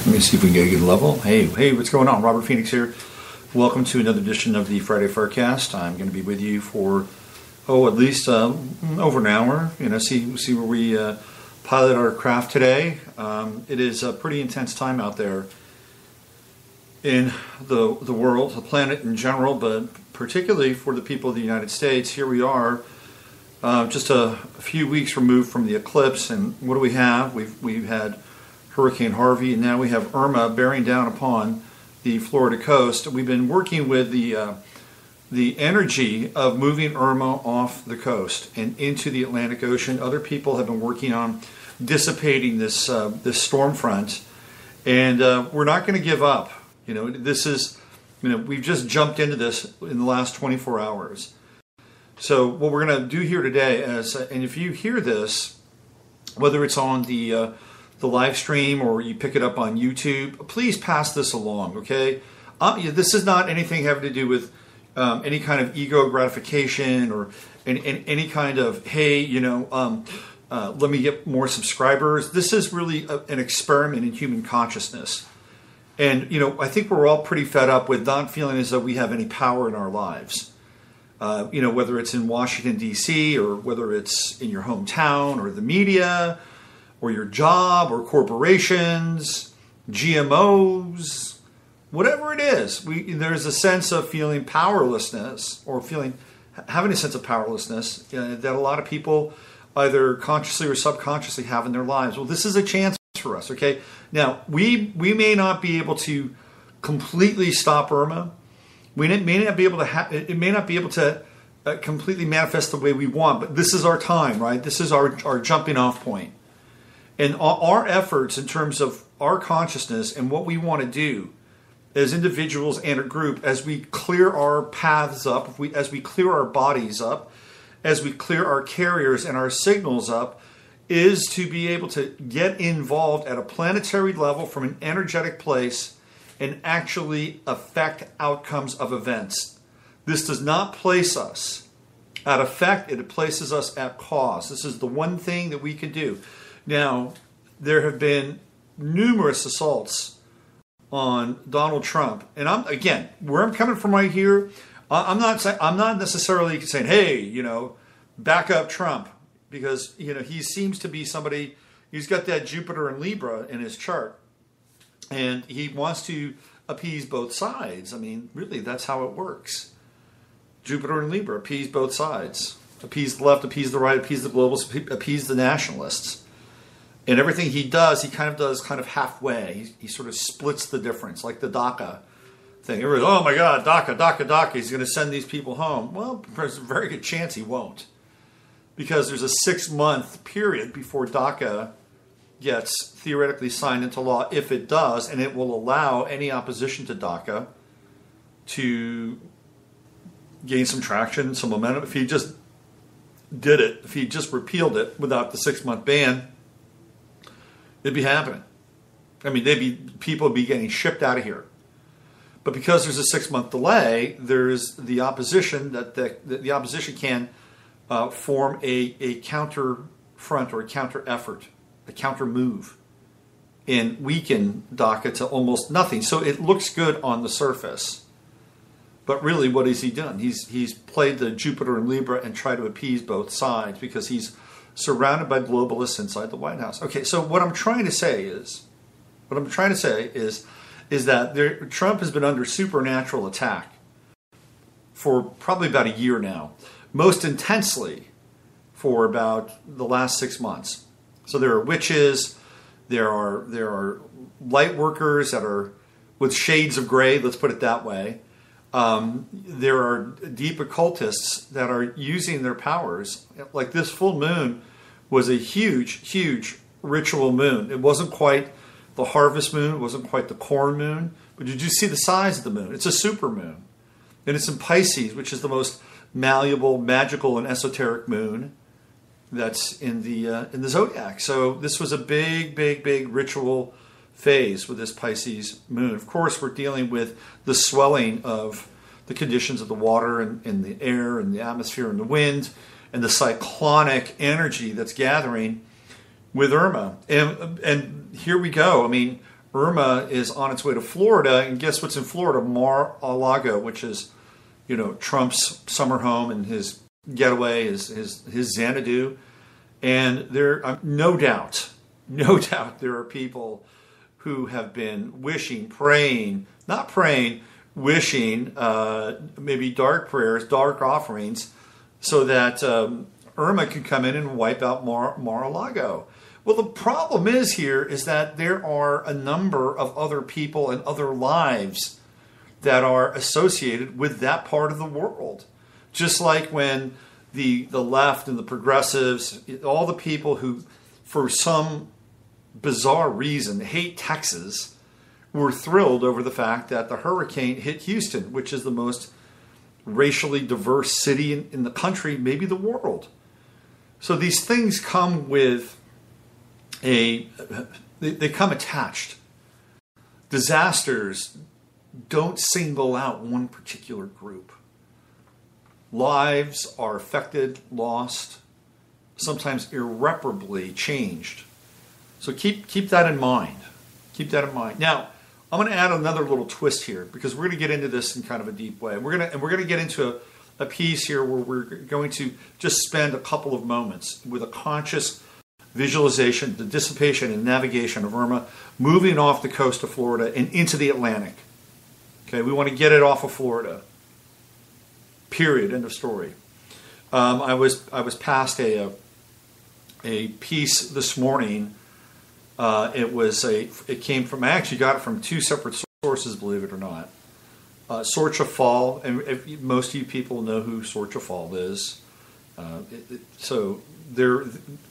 Let me see if we can get a good level. Hey, what's going on? Robert Phoenix here. Welcome to another edition of the Friday FARcast. I'm going to be with you for, at least over an hour. See where we pilot our craft today. It is a pretty intense time out there in the world, the planet in general, but particularly for the people of the United States. Here we are, just a few weeks removed from the eclipse, and what do we have? We've had Hurricane Harvey, and now we have Irma bearing down upon the Florida coast. We've been working with the energy of moving Irma off the coast and into the Atlantic Ocean. Other people have been working on dissipating this storm front, and we're not going to give up. This is, we've just jumped into this in the last 24 hours. So what we're going to do here today is, and if you hear this, whether it's on the live stream or you pick it up on YouTube, please pass this along, okay? This is not anything having to do with any kind of ego gratification or any kind of, hey, let me get more subscribers. This is really an experiment in human consciousness. And, I think we're all pretty fed up with not feeling as though we have any power in our lives. Whether it's in Washington, D.C., or whether it's in your hometown or the media, or your job, or corporations, GMOs, whatever it is, there's a sense of feeling powerlessness, or having a sense of powerlessness that a lot of people either consciously or subconsciously have in their lives. Well, this is a chance for us, okay? Now, we may not be able to completely stop Irma. We may not be able to. It may not be able to completely manifest the way we want, but this is our time, right? This is our jumping off point. And our efforts in terms of our consciousness and what we want to do as individuals and a group, as we clear our paths up, as we clear our bodies up, as we clear our carriers and our signals up, is to be able to get involved at a planetary level from an energetic place and actually affect outcomes of events. This does not place us at effect, it places us at cause. This is the one thing that we can do. Now, there have been numerous assaults on Donald Trump, and where I'm coming from right here, I'm not necessarily saying, hey, back up Trump, because he seems to be somebody. He's got that Jupiter and Libra in his chart, and he wants to appease both sides. I mean, really, that's how it works. Jupiter and Libra appease both sides, appease the left, appease the right, appease the globalists, appease the nationalists. And everything he does, he kind of does halfway. He sort of splits the difference, like the DACA thing. Everybody's, oh my God, DACA, he's going to send these people home. Well, there's a very good chance he won't. Because there's a 6-month period before DACA gets theoretically signed into law, if it does, and it will allow any opposition to DACA to gain some traction, some momentum. If he just did it, if he just repealed it without the 6-month ban, it'd be happening. I mean, people would be getting shipped out of here. But because there's a 6-month delay, there's the opposition that the opposition can form a counter front or a counter effort, a counter move, and weaken DACA to almost nothing. So it looks good on the surface. But really, what has he done? He's played the Jupiter and Libra and tried to appease both sides because he's surrounded by globalists inside the White House. Okay, so what I'm trying to say is that Trump has been under supernatural attack for probably about a year now, most intensely for about the last 6 months. So there are witches, there are light workers that are with shades of gray, let's put it that way. There are deep occultists that are using their powers. Like this full moon was a huge, huge ritual moon. It wasn't quite the harvest moon. It wasn't quite the corn moon. But did you see the size of the moon? It's a super moon. And it's in Pisces, which is the most malleable, magical, and esoteric moon that's in the zodiac. So this was a big, big, big ritual phase with this Pisces moon. Of course, we're dealing with the swelling of the conditions of the water and the air and the atmosphere and the wind and the cyclonic energy that's gathering with Irma. And here we go. I mean, Irma is on its way to Florida, and guess what's in Florida? Mar-a-Lago, which is, Trump's summer home and his getaway, his Xanadu. And there, no doubt, there are people who have been wishing, wishing, maybe dark prayers, dark offerings, so that Irma can come in and wipe out Mar-a-Lago. Well, the problem is that there are a number of other people and other lives that are associated with that part of the world. Just like when the left and the progressives, all the people who, for some bizarre reason, hate Texas, were thrilled over the fact that the hurricane hit Houston, which is the most racially diverse city in the country, maybe the world. So these things come with they come attached. Disasters don't single out one particular group. Lives are affected, lost, sometimes irreparably changed. So keep that in mind. Keep that in mind. Now, I'm going to add another little twist here because we're going to get into this in kind of a deep way. We're going to get into a piece here where we're going to just spend a couple of moments with a conscious visualization, the dissipation and navigation of Irma moving off the coast of Florida and into the Atlantic. Okay, we want to get it off of Florida. Period. End of story. I was passed a piece this morning. It came from, I actually got it from two separate sources, believe it or not. Sorcha Fall, and most of you people know who Sorcha Fall is. So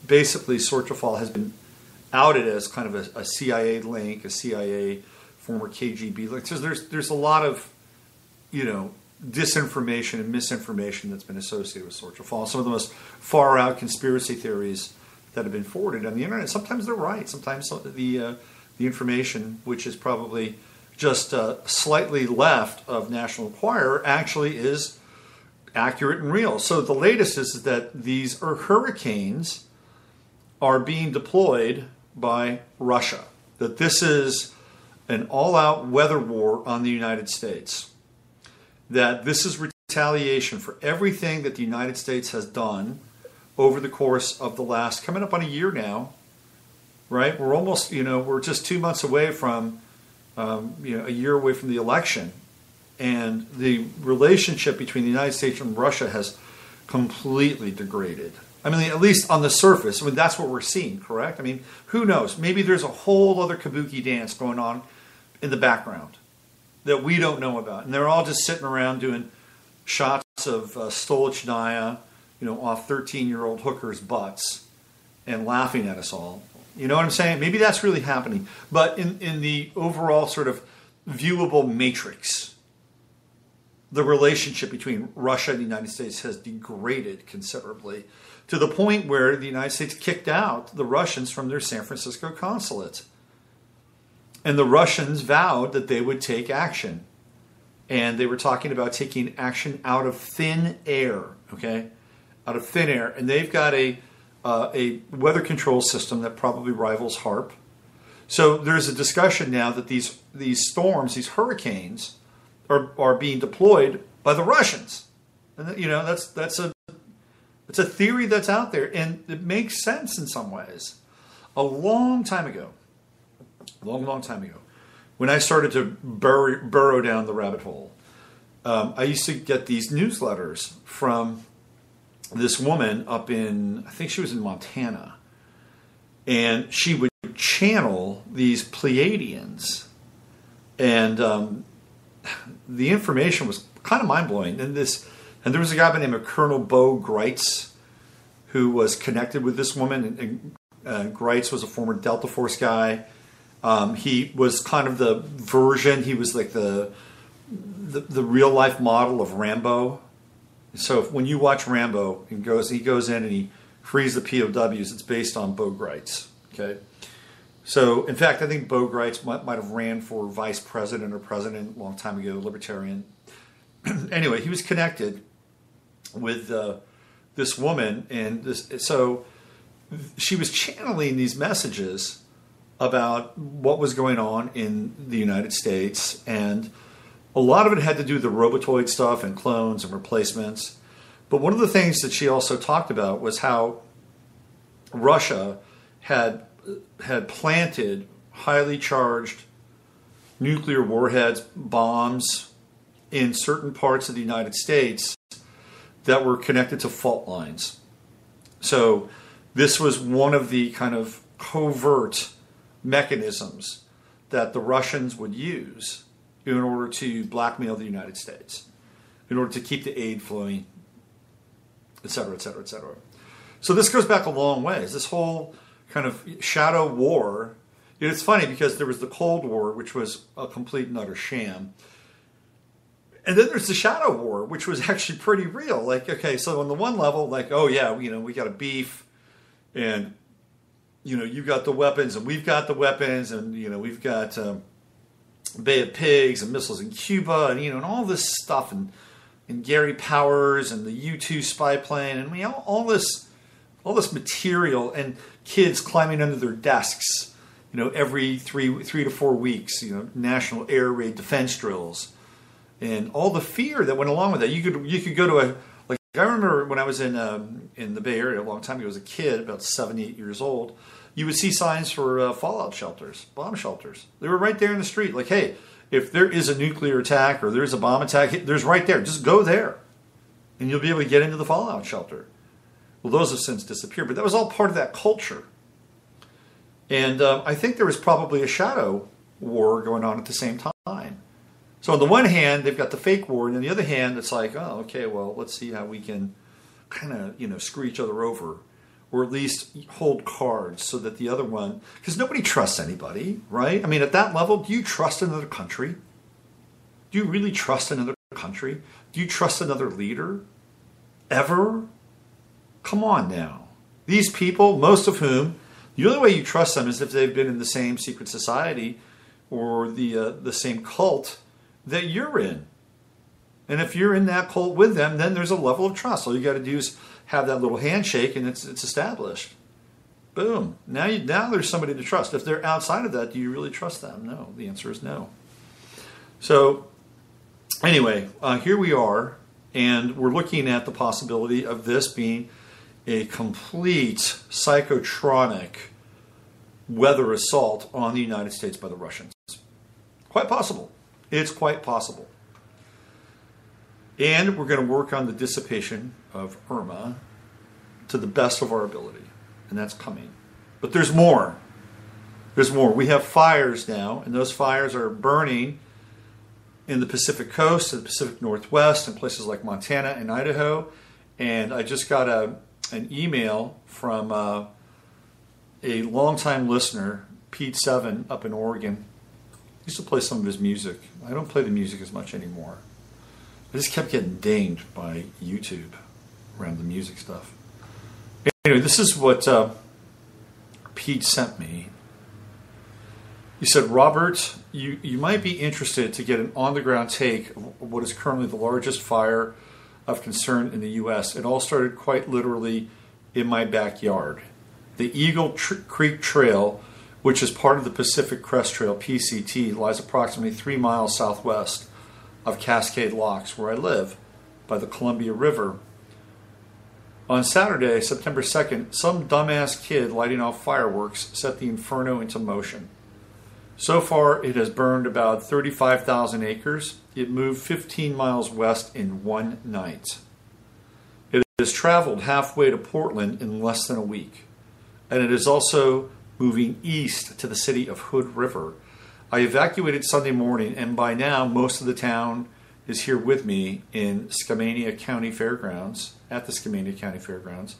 basically Sorcha Fall has been outed as kind of a CIA link, a CIA former KGB link. So there's a lot of, disinformation and misinformation that's been associated with Sorcha Fall. Some of the most far out conspiracy theories that have been forwarded on the internet. Sometimes they're right. Sometimes the information, which is probably just slightly left of National Enquirer, actually is accurate and real. So the latest is that these hurricanes are being deployed by Russia. That this is an all-out weather war on the United States. That this is retaliation for everything that the United States has done over the course of the last, coming up on a year now, right? We're almost, we're just 2 months away from, a year away from the election. And the relationship between the United States and Russia has completely degraded. I mean, at least on the surface. I mean, that's what we're seeing, correct? I mean, who knows? Maybe there's a whole other kabuki dance going on in the background that we don't know about. And they're all just sitting around doing shots of Stolichnaya, off 13-year-old hookers' butts and laughing at us all. You know what I'm saying? Maybe that's really happening. But in the overall sort of viewable matrix, the relationship between Russia and the United States has degraded considerably to the point where the United States kicked out the Russians from their San Francisco consulate. And the Russians vowed that they would take action. And they were talking about taking action out of thin air, okay? Out of thin air. And they've got a weather control system that probably rivals HARP. So there's a discussion now that these storms, these hurricanes, are being deployed by the Russians. And that's a theory that's out there, and it makes sense in some ways. A long time ago, when I started to burrow down the rabbit hole, I used to get these newsletters from this woman up in, I think she was in Montana, and she would channel these Pleiadians, and the information was kind of mind-blowing. And there was a guy by the name of Colonel Bo Greitz who was connected with this woman, and Greitz was a former Delta Force guy. He was kind of the version, he was like the real-life model of Rambo. So when you watch Rambo, he goes in and he frees the POWs, it's based on Bo Greitz, okay? So, in fact, I think Bo Greitz might have ran for vice president or president a long time ago, libertarian. Anyway, he was connected with this woman, and so she was channeling these messages about what was going on in the United States, and a lot of it had to do with the robotoid stuff and clones and replacements. But one of the things that she also talked about was how Russia had planted highly charged nuclear warheads, bombs in certain parts of the United States that were connected to fault lines. So this was one of the kind of covert mechanisms that the Russians would use in order to blackmail the United States, in order to keep the aid flowing, et cetera, et cetera, et cetera. So this goes back a long ways. This whole kind of shadow war. It's funny because there was the Cold War, which was a complete and utter sham. And then there's the shadow war, which was actually pretty real. Like, okay, so on the one level, like, oh yeah, we got a beef, and you got the weapons, and we've got the weapons, and we've got Bay of Pigs and missiles in Cuba, and and all this stuff, and Gary Powers and the U-2 spy plane, and all this material, and kids climbing under their desks, every three to 4 weeks, national air raid defense drills, and all the fear that went along with that. You could go to I remember when I was in the Bay Area a long time ago as a kid, about 7, 8 years old, you would see signs for fallout shelters, bomb shelters. They were right there in the street. Like, hey, if there is a nuclear attack or there's a bomb attack, there's right there. Just go there, and you'll be able to get into the fallout shelter. Well, those have since disappeared, but that was all part of that culture. And I think there was probably a shadow war going on at the same time. So on the one hand, they've got the fake war, and on the other hand, it's like, oh, okay, well, let's see how we can kind of screw each other over, or at least hold cards so that the other one, because nobody trusts anybody, right? I mean, at that level, do you trust another country? Do you really trust another country? Do you trust another leader? Ever? Come on now. These people, most of whom, the only way you trust them is if they've been in the same secret society or the same cult that you're in. And if you're in that cult with them, then there's a level of trust. All you got to do is have that little handshake, and it's established. Boom. Now there's somebody to trust. If they're outside of that, do you really trust them? No. The answer is no. So anyway, here we are, and we're looking at the possibility of this being a complete psychotronic weather assault on the United States by the Russians. Quite possible. It's quite possible. And we're going to work on the dissipation of Irma to the best of our ability. And that's coming. But there's more. There's more. We have fires now, and those fires are burning in the Pacific coast, the Pacific Northwest, and places like Montana and Idaho. And I just got an email from a longtime listener, Pete Seven, up in Oregon. I used to play some of his music. I don't play the music as much anymore. I just kept getting dinged by YouTube around the music stuff. Anyway, this is what Pete sent me. He said, Robert, you might be interested to get an on-the-ground take of what is currently the largest fire of concern in the U.S. It all started quite literally in my backyard. The Eagle Creek Trail, which is part of the Pacific Crest Trail, PCT, lies approximately 3 miles southwest of Cascade Locks, where I live, by the Columbia River. On Saturday, September 2nd, some dumbass kid lighting off fireworks set the inferno into motion. So far, it has burned about 35,000 acres. It moved 15 miles west in one night. It has traveled halfway to Portland in less than a week. And it is also moving east to the city of Hood River. I evacuated Sunday morning, and by now most of the town is here with me in Skamania County Fairgrounds, at the Skamania County Fairgrounds,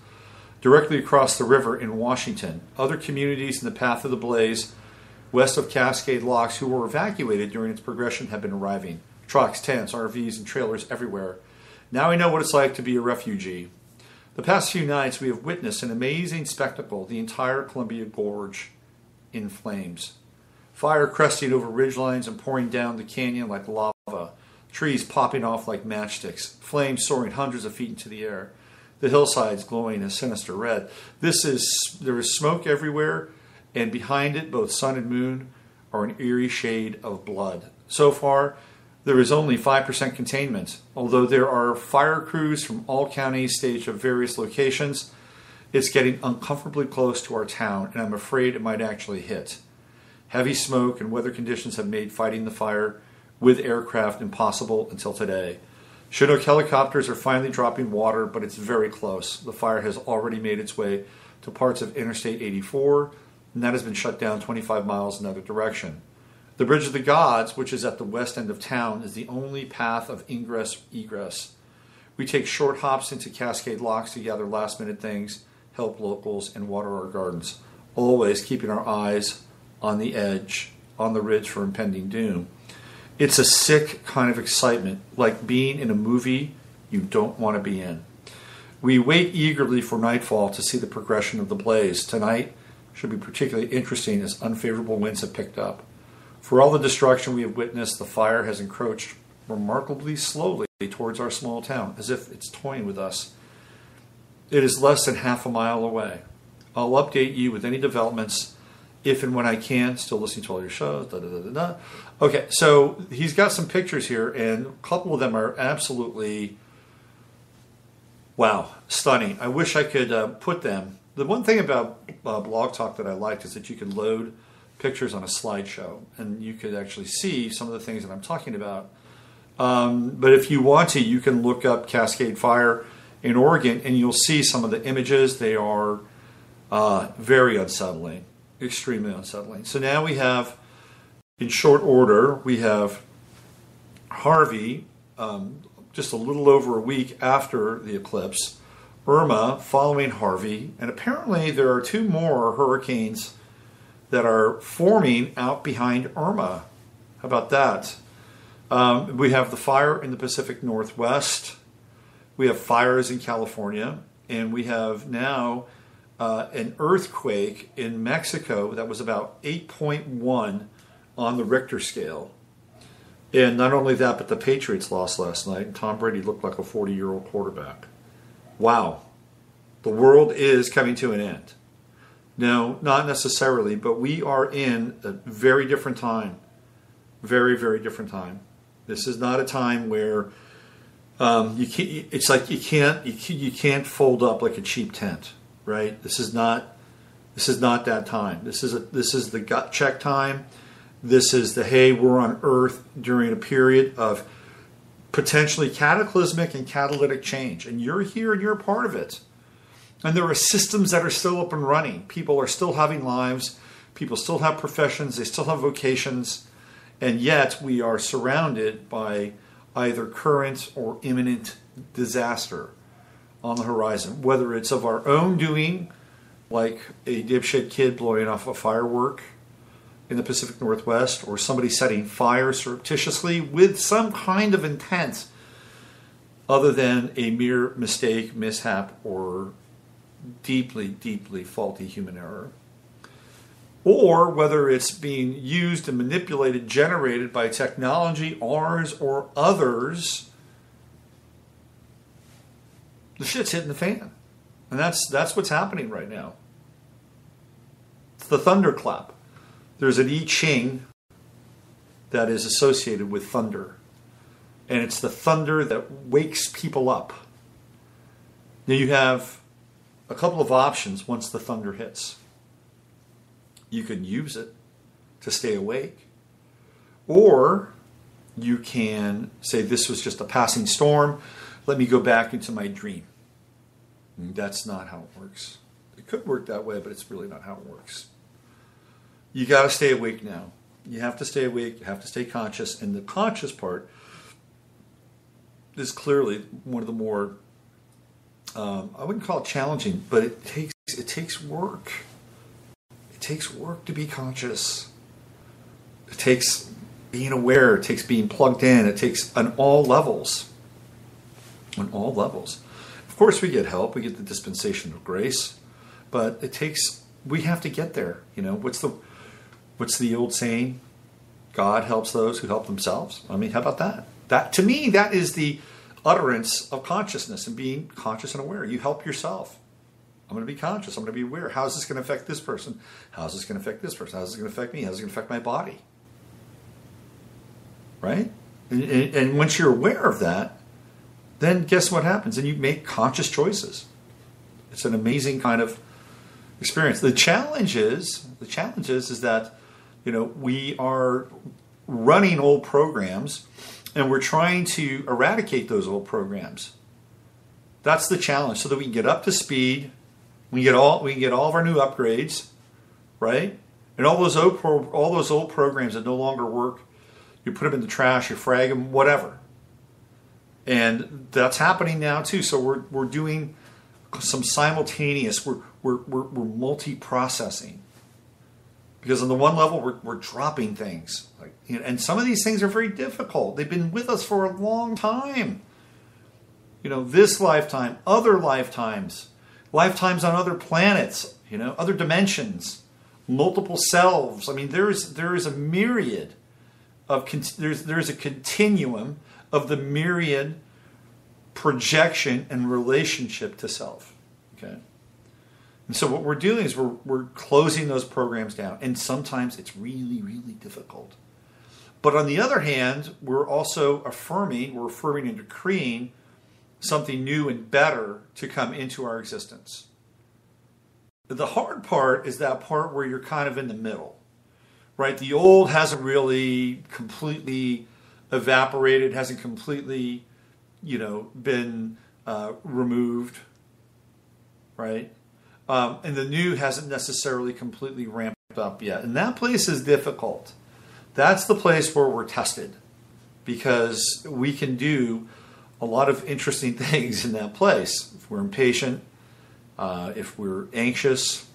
directly across the river in Washington. Other communities in the path of the blaze west of Cascade Locks who were evacuated during its progression have been arriving. Trucks, tents, RVs, and trailers everywhere. Now I know what it's like to be a refugee. The past few nights we have witnessed an amazing spectacle, the entire Columbia Gorge in flames. Fire cresting over ridgelines and pouring down the canyon like lava. Trees popping off like matchsticks. Flames soaring hundreds of feet into the air. The hillsides glowing a sinister red. There is smoke everywhere, and behind it, both sun and moon are an eerie shade of blood. So far, there is only 5% containment. Although there are fire crews from all counties staged at various locations, it's getting uncomfortably close to our town, and I'm afraid it might actually hit. Heavy smoke and weather conditions have made fighting the fire with aircraft impossible until today. Chinook helicopters are finally dropping water, but it's very close. The fire has already made its way to parts of Interstate 84, and that has been shut down 25 miles in another direction. The Bridge of the Gods, which is at the west end of town, is the only path of ingress-egress. We take short hops into Cascade Locks to gather last-minute things, help locals, and water our gardens, always keeping our eyes on the edge, on the ridge for impending doom. It's a sick kind of excitement, like being in a movie you don't want to be in. We wait eagerly for nightfall to see the progression of the blaze. Tonight should be particularly interesting as unfavorable winds have picked up. For all the destruction we have witnessed, the fire has encroached remarkably slowly towards our small town, as if it's toying with us. It is less than half a mile away. I'll update you with any developments if and when I can. Still listening to all your shows. Okay, so he's got some pictures here, and a couple of them are absolutely, wow, stunning. I wish I could put them. The one thing about Blog Talk that I liked is that you could load pictures on a slideshow, and you could actually see some of the things that I'm talking about. But if you want to, you can look up Cascade Fire in Oregon, and you'll see some of the images. They are very unsettling. Extremely unsettling. So now we have, in short order, we have Harvey, just a little over a week after the eclipse, Irma following Harvey, and apparently there are two more hurricanes that are forming out behind Irma. How about that? We have the fire in the Pacific Northwest. We have fires in California, and we have now an earthquake in Mexico that was about 8.1 on the Richter scale. And not only that, but the Patriots lost last night, and Tom Brady looked like a 40-year-old quarterback. Wow. The world is coming to an end. No, not necessarily, but we are in a very different time. Very, very different time. This is not a time where it's like you can't fold up like a cheap tent. Right? This is not that time. This is the gut check time. This is the, hey, we're on Earth during a period of potentially cataclysmic and catalytic change. And you're here and you're a part of it. And there are systems that are still up and running. People are still having lives. People still have professions. They still have vocations. And yet we are surrounded by either current or imminent disaster on the horizon, whether it's of our own doing, like a dipshit kid blowing off a firework in the Pacific Northwest, or somebody setting fire surreptitiously with some kind of intent other than a mere mistake, mishap, or deeply, deeply faulty human error. Or whether it's being used and manipulated, generated by technology, ours or others. The shit's hitting the fan. And that's what's happening right now. It's the thunderclap. There's an I Ching that is associated with thunder. And it's the thunder that wakes people up. Now you have a couple of options once the thunder hits. You can use it to stay awake. Or you can say, this was just a passing storm. Let me go back into my dream. That's not how it works. It could work that way, but it's really not how it works. You got to stay awake now. You have to stay awake. You have to stay conscious. And the conscious part is clearly one of the more, I wouldn't call it challenging, but it takes work. It takes work to be conscious. It takes being aware. It takes being plugged in. It takes on all levels. On all levels. Of course, we get help. We get the dispensation of grace, but it takes. We have to get there. You know, what's the old saying? God helps those who help themselves. I mean, how about that? That to me, that is the utterance of consciousness and being conscious and aware. You help yourself. I'm going to be conscious. I'm going to be aware. How is this going to affect this person? How is this going to affect this person? How is this going to affect me? How is it going to affect my body? Right? And once you're aware of that, then guess what happens? And you make conscious choices. It's an amazing kind of experience. The challenge is that, we are running old programs and we're trying to eradicate those old programs. That's the challenge, so that we can get up to speed. We can get all of our new upgrades, right? And all those old programs that no longer work, you put them in the trash, you frag them, whatever. And that's happening now too. So we're doing some simultaneous. We're multi-processing, because on the one level we're dropping things, and some of these things are very difficult. They've been with us for a long time. This lifetime, other lifetimes on other planets, other dimensions, multiple selves. I mean, there is a myriad of there's a continuum of the myriad projection and relationship to self. Okay, and so what we're doing is we're closing those programs down, and sometimes it's really, really difficult. But on the other hand, we're also affirming and decreeing something new and better to come into our existence. The hard part is that part where you're kind of in the middle, right? The old hasn't really completely evaporated, hasn't completely, been removed, right? And the new hasn't necessarily completely ramped up yet. And that place is difficult. That's the place where we're tested, because we can do a lot of interesting things in that place. If we're impatient, if we're anxious,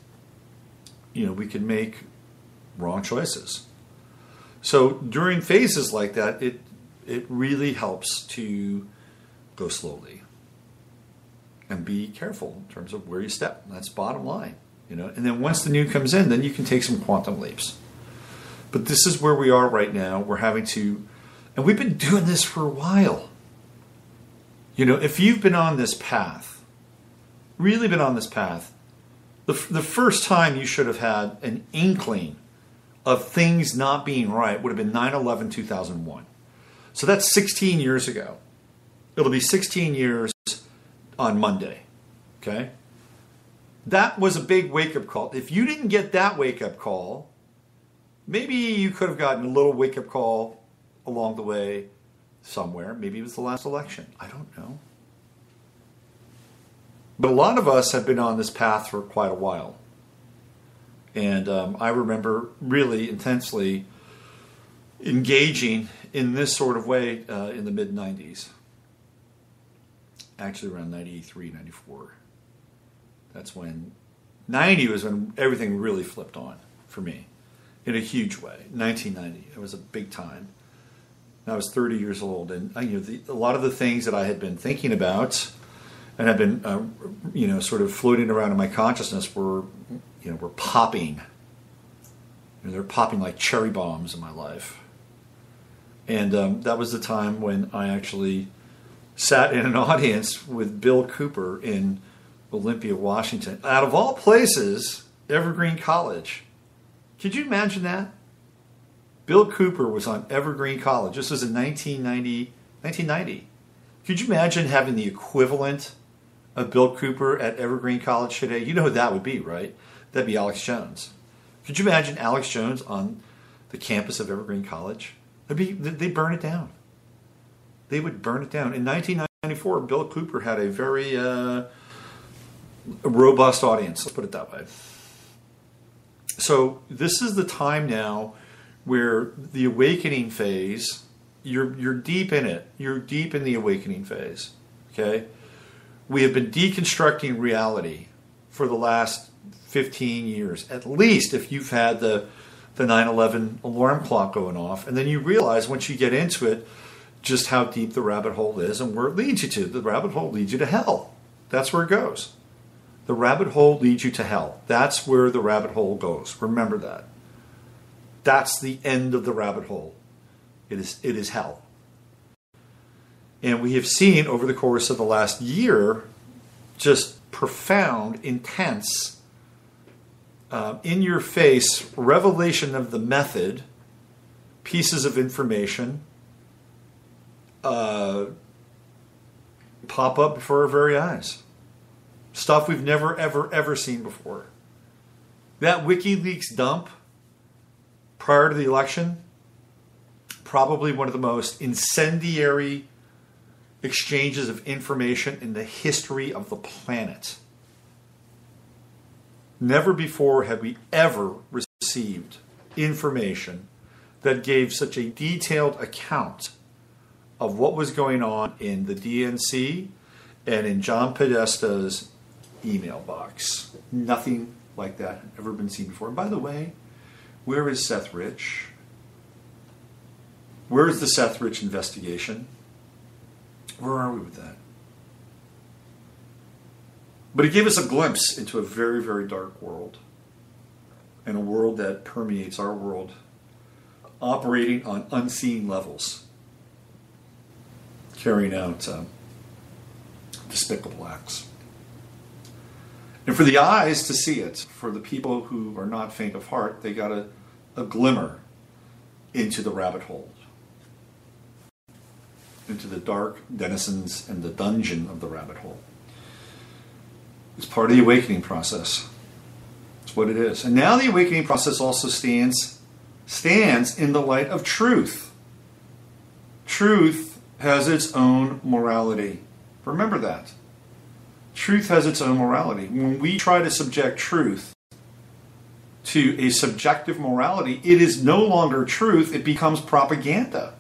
we can make wrong choices. So during phases like that, it really helps to go slowly and be careful in terms of where you step. That's bottom line, And then once the new comes in, then you can take some quantum leaps. But this is where we are right now. We're having to, and we've been doing this for a while. If you've been on this path, really been on this path, the first time you should have had an inkling of things not being right would have been 9/11/2001. So that's 16 years ago. It'll be 16 years on Monday. Okay? That was a big wake-up call. If you didn't get that wake-up call, maybe you could have gotten a little wake-up call along the way somewhere. Maybe it was the last election. I don't know. But a lot of us have been on this path for quite a while. And I remember really intensely engaging in this sort of way in the mid-90s. Actually around 93, 94. That's when, 90 was when everything really flipped on for me in a huge way. 1990, it was a big time. I was 30 years old, and a lot of the things that I had been thinking about and have been, sort of floating around in my consciousness were popping. They're popping like cherry bombs in my life. And that was the time when I actually sat in an audience with Bill Cooper in Olympia, Washington. Out of all places, Evergreen College. Could you imagine that? Bill Cooper was on Evergreen College. This was in 1990. Could you imagine having the equivalent of Bill Cooper at Evergreen College today? You know who that would be, right? That'd be Alex Jones. Could you imagine Alex Jones on the campus of Evergreen College? They'd burn it down. They would burn it down. In 1994, Bill Cooper had a very robust audience. Let's put it that way. So this is the time now where the awakening phase, you're deep in it. You're deep in the awakening phase. Okay? We have been deconstructing reality for the last 15 years, at least, if you've had the 9/11 alarm clock going off. And then you realize once you get into it just how deep the rabbit hole is and where it leads you to. The rabbit hole leads you to hell. That's where it goes. The rabbit hole leads you to hell. That's where the rabbit hole goes. Remember that. That's the end of the rabbit hole. It is hell. And we have seen over the course of the last year just profound, intense, in-your-face revelation of the method, pieces of information pop up before our very eyes. Stuff we've never, ever, ever seen before. That WikiLeaks dump prior to the election, probably one of the most incendiary exchanges of information in the history of the planet. Never before had we ever received information that gave such a detailed account of what was going on in the DNC and in John Podesta's email box. Nothing like that had ever been seen before. And by the way, where is Seth Rich? Where is the Seth Rich investigation? Where are we with that? But it gave us a glimpse into a very, very dark world. And a world that permeates our world, operating on unseen levels, carrying out despicable acts. And for the eyes to see it, for the people who are not faint of heart, they got a glimmer into the rabbit hole, into the dark denizens and the dungeon of the rabbit hole. It's part of the awakening process. It's what it is. And now the awakening process also stands in the light of truth. Truth has its own morality. Remember that. Truth has its own morality. When we try to subject truth to a subjective morality, it is no longer truth, it becomes propaganda.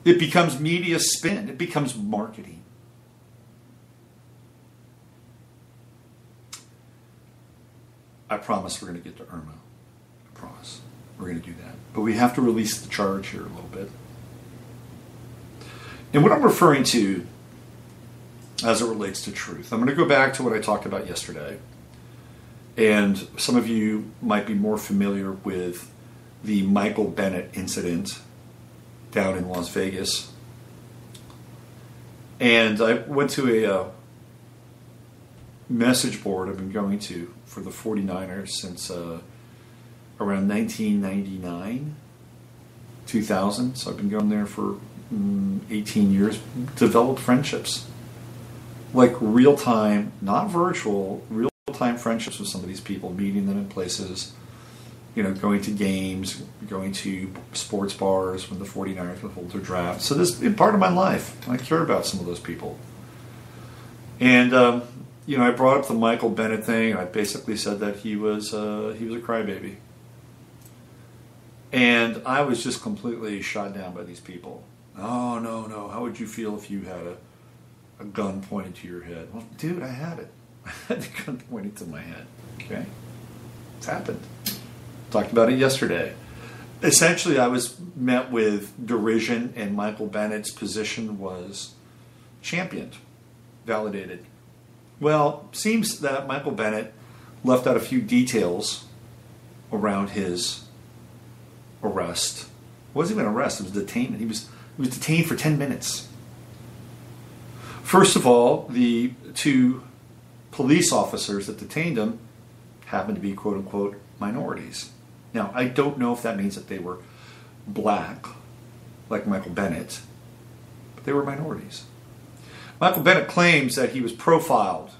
It becomes media spin. It becomes marketing. I promise we're going to get to Irma. I promise. We're going to do that. But we have to release the charge here a little bit. And what I'm referring to as it relates to truth, I'm going to go back to what I talked about yesterday. And some of you might be more familiar with the Michael Bennett incident down in Las Vegas. And I went to a message board I've been going to for the 49ers since around 1999, 2000. So I've been going there for 18 years, developed friendships. Like real-time, not virtual, real-time friendships with some of these people, meeting them in places, going to games, going to sports bars when the 49ers would hold their draft. So this is part of my life. I care about some of those people. And, I brought up the Michael Bennett thing. I basically said that he was a crybaby. And I was just completely shot down by these people. Oh, no. How would you feel if you had a gun pointed to your head? Well, dude, I had it. I had the gun pointed to my head. Okay? It's happened. Talked about it yesterday. Essentially, I was met with derision, and Michael Bennett's position was championed, validated. Well, seems that Michael Bennett left out a few details around his arrest. It wasn't even an arrest, it was detainment. He was detained for 10 minutes. First of all, the two police officers that detained him happened to be quote-unquote minorities. Now, I don't know if that means that they were black, like Michael Bennett, but they were minorities. Michael Bennett claims that he was profiled,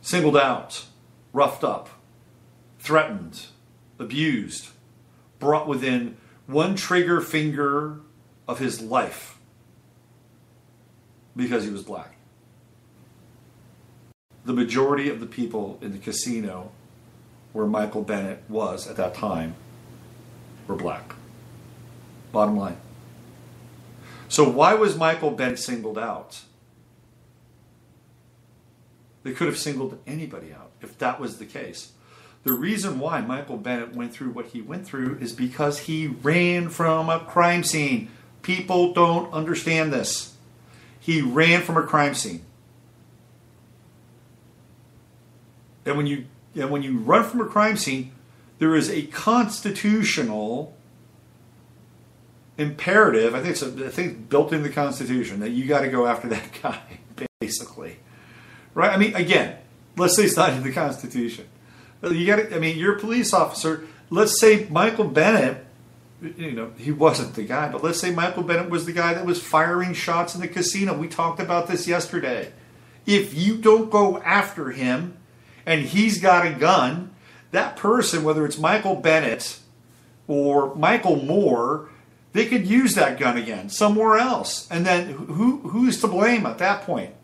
singled out, roughed up, threatened, abused, brought within one trigger finger of his life because he was black. The majority of the people in the casino where Michael Bennett was at that time were black. Bottom line. So why was Michael Bennett singled out? They could have singled anybody out if that was the case. The reason why Michael Bennett went through what he went through is because he ran from a crime scene. People don't understand this. He ran from a crime scene. And when you run from a crime scene, there is a constitutional imperative. I think it's built into the Constitution that you got to go after that guy, basically. Right? I mean, again, Let's say it's not in the Constitution. You got. I mean, you're a police officer. Let's say Michael Bennett. He wasn't the guy, but let's say Michael Bennett was the guy that was firing shots in the casino. We talked about this yesterday. If you don't go after him and he's got a gun, that person, whether it's Michael Bennett or Michael Moore, they could use that gun again somewhere else. And then who's to blame at that point?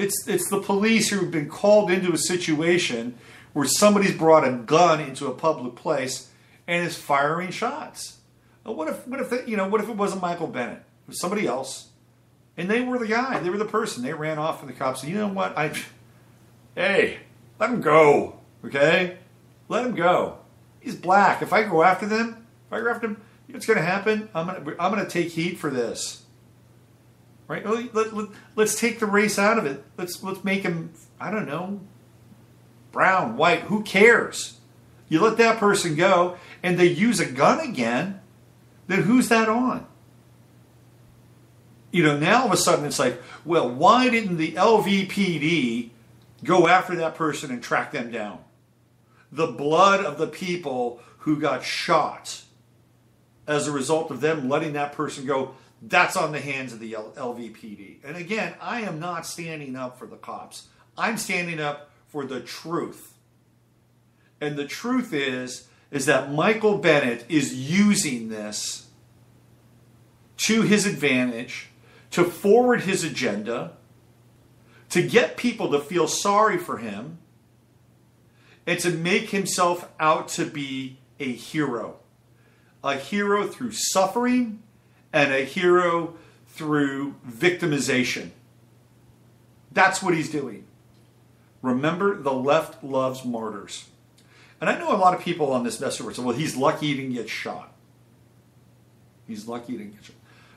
It's the police who've been called into a situation where somebody's brought a gun into a public place and is firing shots. What if it wasn't Michael Bennett? It was somebody else. And they were the guy. They were the person. They ran off, and the cops said, you know what? Hey, let him go. Okay? Let him go. He's black. If I go after him, you know what's going to happen? I'm going to take heat for this. Right? Let's take the race out of it. Let's make him, I don't know, brown, white. Who cares? You let that person go, and they use a gun again, then who's that on? Now all of a sudden it's like, well, why didn't the LVPD go after that person and track them down? The blood of the people who got shot as a result of them letting that person go, that's on the hands of the LVPD. And again, I am not standing up for the cops. I'm standing up for the truth. And the truth is that Michael Bennett is using this to his advantage, to forward his agenda, to get people to feel sorry for him, and to make himself out to be a hero. A hero through suffering and a hero through victimization. That's what he's doing. Remember, the left loves martyrs. And I know a lot of people on this message say, well, he's lucky he didn't get shot. He's lucky he didn't get shot.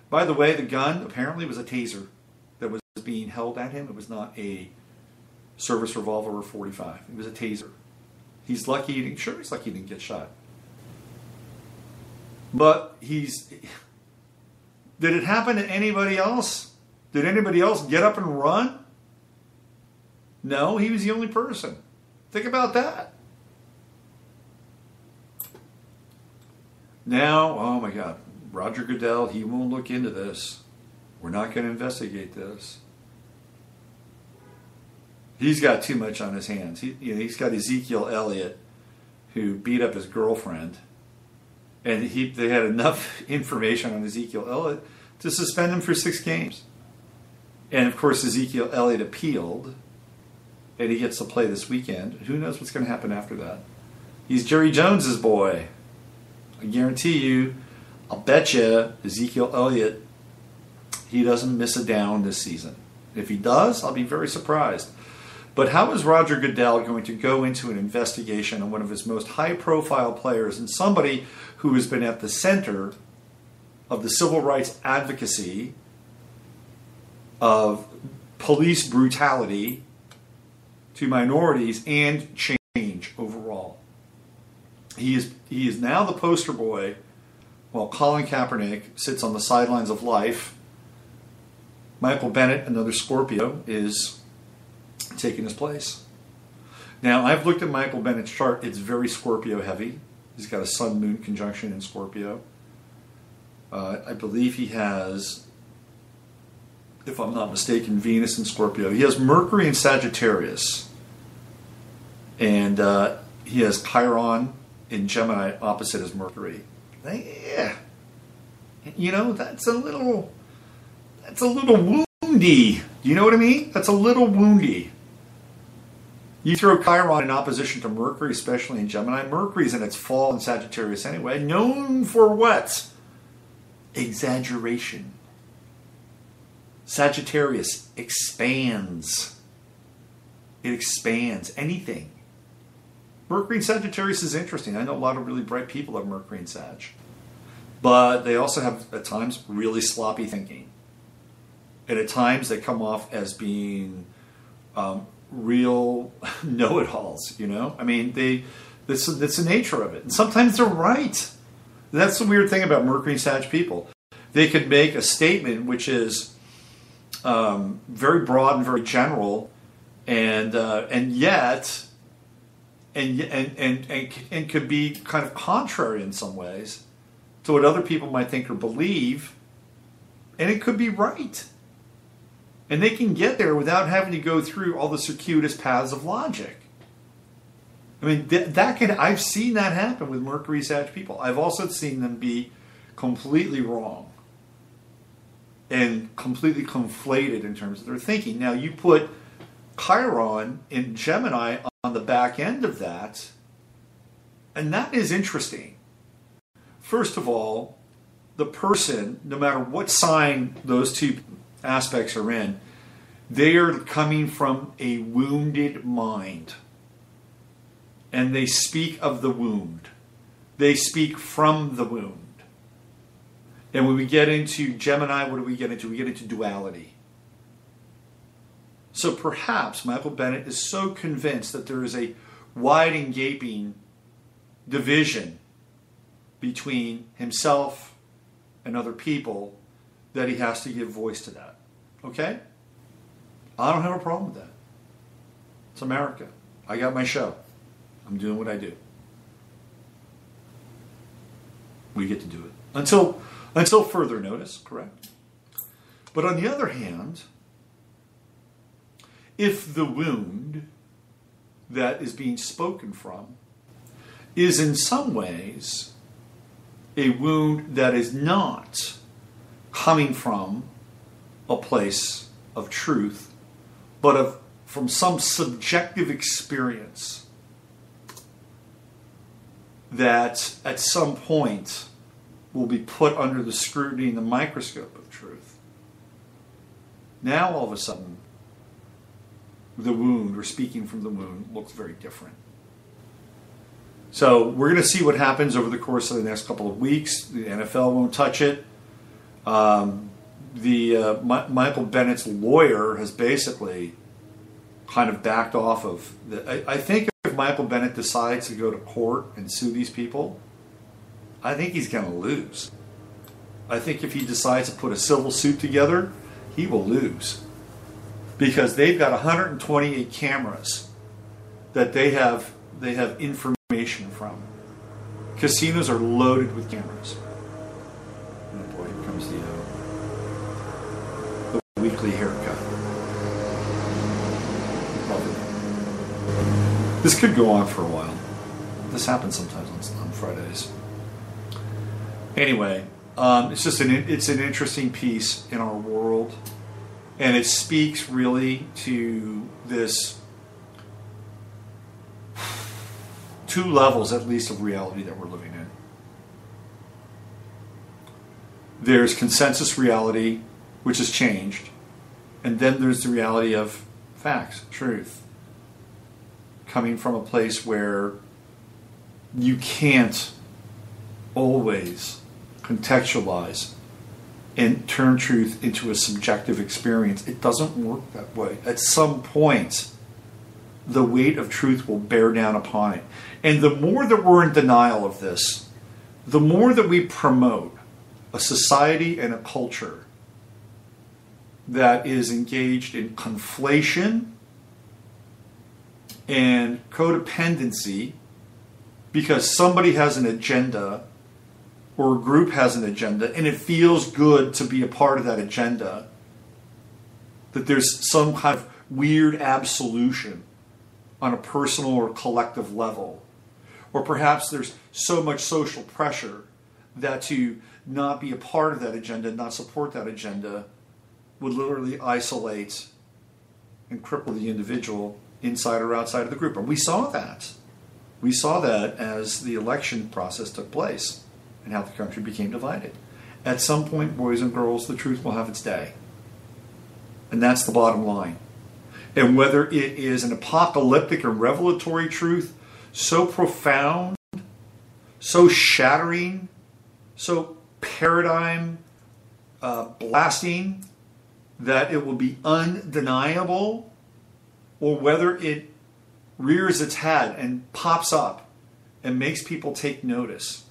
By the way, the gun apparently was a taser that was being held at him. It was not a service revolver or .45. It was a taser. He's lucky he didn't get shot. But did it happen to anybody else? Did anybody else get up and run? No, he was the only person. Think about that. Now, oh my God, Roger Goodell, he won't look into this. We're not going to investigate this. He's got too much on his hands. He's got Ezekiel Elliott, who beat up his girlfriend, and they had enough information on Ezekiel Elliott to suspend him for 6 games. And of course, Ezekiel Elliott appealed, and he gets to play this weekend. Who knows what's going to happen after that? He's Jerry Jones's boy. I guarantee you, I'll bet you Ezekiel Elliott, he doesn't miss a down this season. If he does, I'll be very surprised. But how is Roger Goodell going to go into an investigation on one of his most high-profile players and somebody who has been at the center of the civil rights advocacy, of police brutality to minorities and change overall? He is now the poster boy, while Colin Kaepernick sits on the sidelines of life. Michael Bennett, another Scorpio, is taking his place. Now, I've looked at Michael Bennett's chart. It's very Scorpio heavy. He's got a Sun-Moon conjunction in Scorpio. I believe he has, if I'm not mistaken, Venus in Scorpio. He has Mercury in Sagittarius. And he has Chiron in Gemini opposite his Mercury. Yeah. That's a little woundy. Do you know what I mean? That's a little woundy. You throw Chiron in opposition to Mercury, especially in Gemini. Mercury's in its fall in Sagittarius anyway. Known for what? Exaggeration. Sagittarius expands. It expands anything. Mercury in Sagittarius is interesting. I know a lot of really bright people have Mercury in Sag. But they also have, at times, really sloppy thinking. And at times, they come off as being real know-it-alls, I mean, that's the nature of it. And sometimes they're right. That's the weird thing about Mercury and Sag people. They could make a statement which is very broad and very general, and yet and could be kind of contrary in some ways to what other people might think or believe, and it could be right. And they can get there without having to go through all the circuitous paths of logic. I mean, I've seen that happen with Mercury Sag people. I've also seen them be completely wrong and completely conflated in terms of their thinking. Now, you put Chiron in Gemini on the back end of that, and that is interesting. First of all, the person, no matter what sign those two aspects are in, they are coming from a wounded mind. And they speak of the wound. They speak from the wound. And when we get into Gemini, what do we get into? We get into duality. So perhaps Michael Bennett is so convinced that there is a wide and gaping division between himself and other people that he has to give voice to that. Okay? I don't have a problem with that. It's America. I got my show. I'm doing what I do. We get to do it. Until further notice, correct? But on the other hand, if the wound that is being spoken from is in some ways a wound that is not coming from a place of truth, but from some subjective experience that at some point will be put under the scrutiny and the microscope of truth. Now all of a sudden, the wound, or speaking from the wound, looks very different. So we're going to see what happens over the course of the next couple of weeks. The NFL won't touch it. Michael Bennett's lawyer has basically kind of backed off of I think if Michael Bennett decides to go to court and sue these people, I think he's going to lose. I think if he decides to put a civil suit together, he will lose. Because they've got 128 cameras that they have information from. Casinos are loaded with cameras. Oh boy, here comes the weekly haircut. This could go on for a while. This happens sometimes on Fridays. Anyway, it's an interesting piece in our world, and it speaks really to this two levels at least of reality that we're living in. There's consensus reality, which has changed, and then there's the reality of facts, truth, coming from a place where you can't always contextualize and turn truth into a subjective experience. It doesn't work that way. At some point, the weight of truth will bear down upon it. And the more that we're in denial of this, the more that we promote a society and a culture that is engaged in conflation and codependency because somebody has an agenda or a group has an agenda and it feels good to be a part of that agenda, that there's some kind of weird absolution on a personal or collective level. Or perhaps there's so much social pressure that to not be a part of that agenda, not support that agenda, would literally isolate and cripple the individual inside or outside of the group. And we saw that. We saw that as the election process took place and how the country became divided. At some point, boys and girls, the truth will have its day. And that's the bottom line. And whether it is an apocalyptic and revelatory truth so profound, so shattering, so paradigm blasting that it will be undeniable, or whether it rears its head and pops up and makes people take notice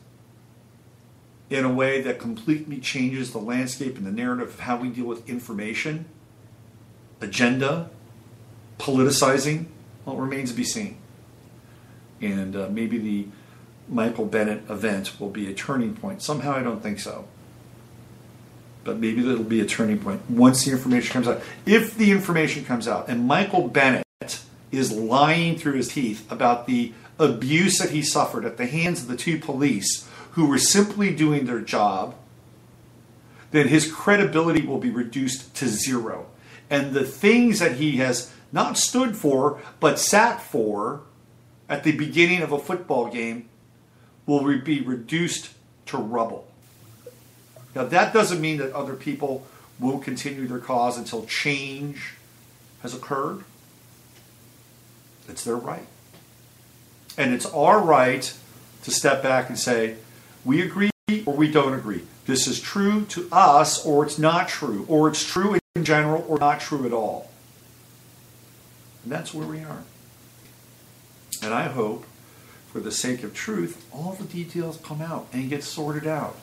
in a way that completely changes the landscape and the narrative of how we deal with information, agenda, politicizing, well, it remains to be seen. And maybe the Michael Bennett event will be a turning point. Somehow I don't think so. But maybe it'll be a turning point once the information comes out. If the information comes out and Michael Bennett is lying through his teeth about the abuse that he suffered at the hands of the two police who were simply doing their job, then his credibility will be reduced to zero. And the things that he has not stood for, but sat for at the beginning of a football game will be reduced to rubble. Now, that doesn't mean that other people won't continue their cause until change has occurred. It's their right. And it's our right to step back and say, we agree or we don't agree. This is true to us or it's not true. Or it's true in general or not true at all. And that's where we are. And I hope, for the sake of truth, all the details come out and get sorted out.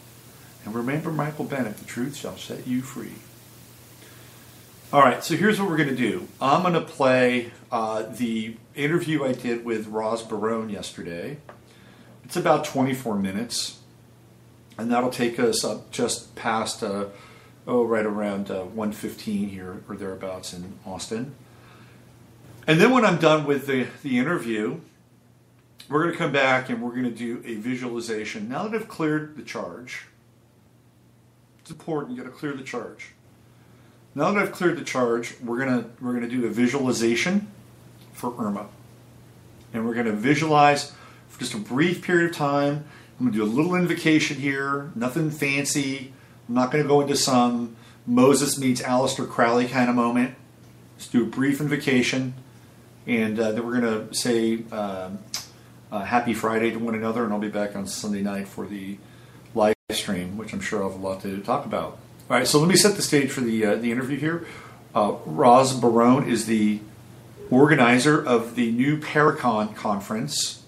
And remember Michael Bennett, the truth shall set you free. All right, so here's what we're going to do. I'm going to play the interview I did with Roz Barone yesterday. It's about 24 minutes. And that'll take us up just past, right around 1:15 here or thereabouts in Austin. And then when I'm done with the interview, we're going to come back and we're going to do a visualization. Now that I've cleared the charge, it's important, you got to clear the charge. Now that I've cleared the charge, we're going to do a visualization for Irma. And we're going to visualize for just a brief period of time. I'm going to do a little invocation here, nothing fancy. I'm not going to go into some Moses meets Aleister Crowley kind of moment. Just do a brief invocation. And then we're going to say happy Friday to one another, and I'll be back on Sunday night for the live stream, which I'm sure I'll have a lot to talk about. All right, so let me set the stage for the interview here. Roz Barone is the organizer of the new-paracon conference,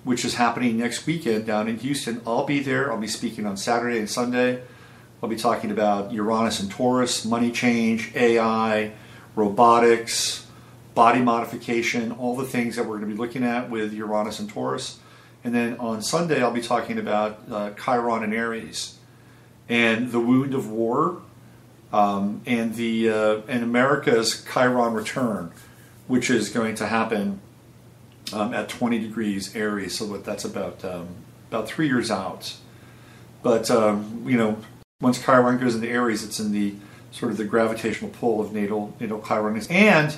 which is happening next weekend down in Houston. I'll be there. I'll be speaking on Saturday and Sunday. I'll be talking about Uranus and Taurus, money change, AI, robotics, body modification, all the things that we're going to be looking at with Uranus and Taurus. And then on Sunday, I'll be talking about Chiron and Aries and the wound of war and America's Chiron return, which is going to happen at 20 degrees Aries. So that's about 3 years out. But, once Chiron goes into Aries, it's in the sort of the gravitational pull of natal Chiron. And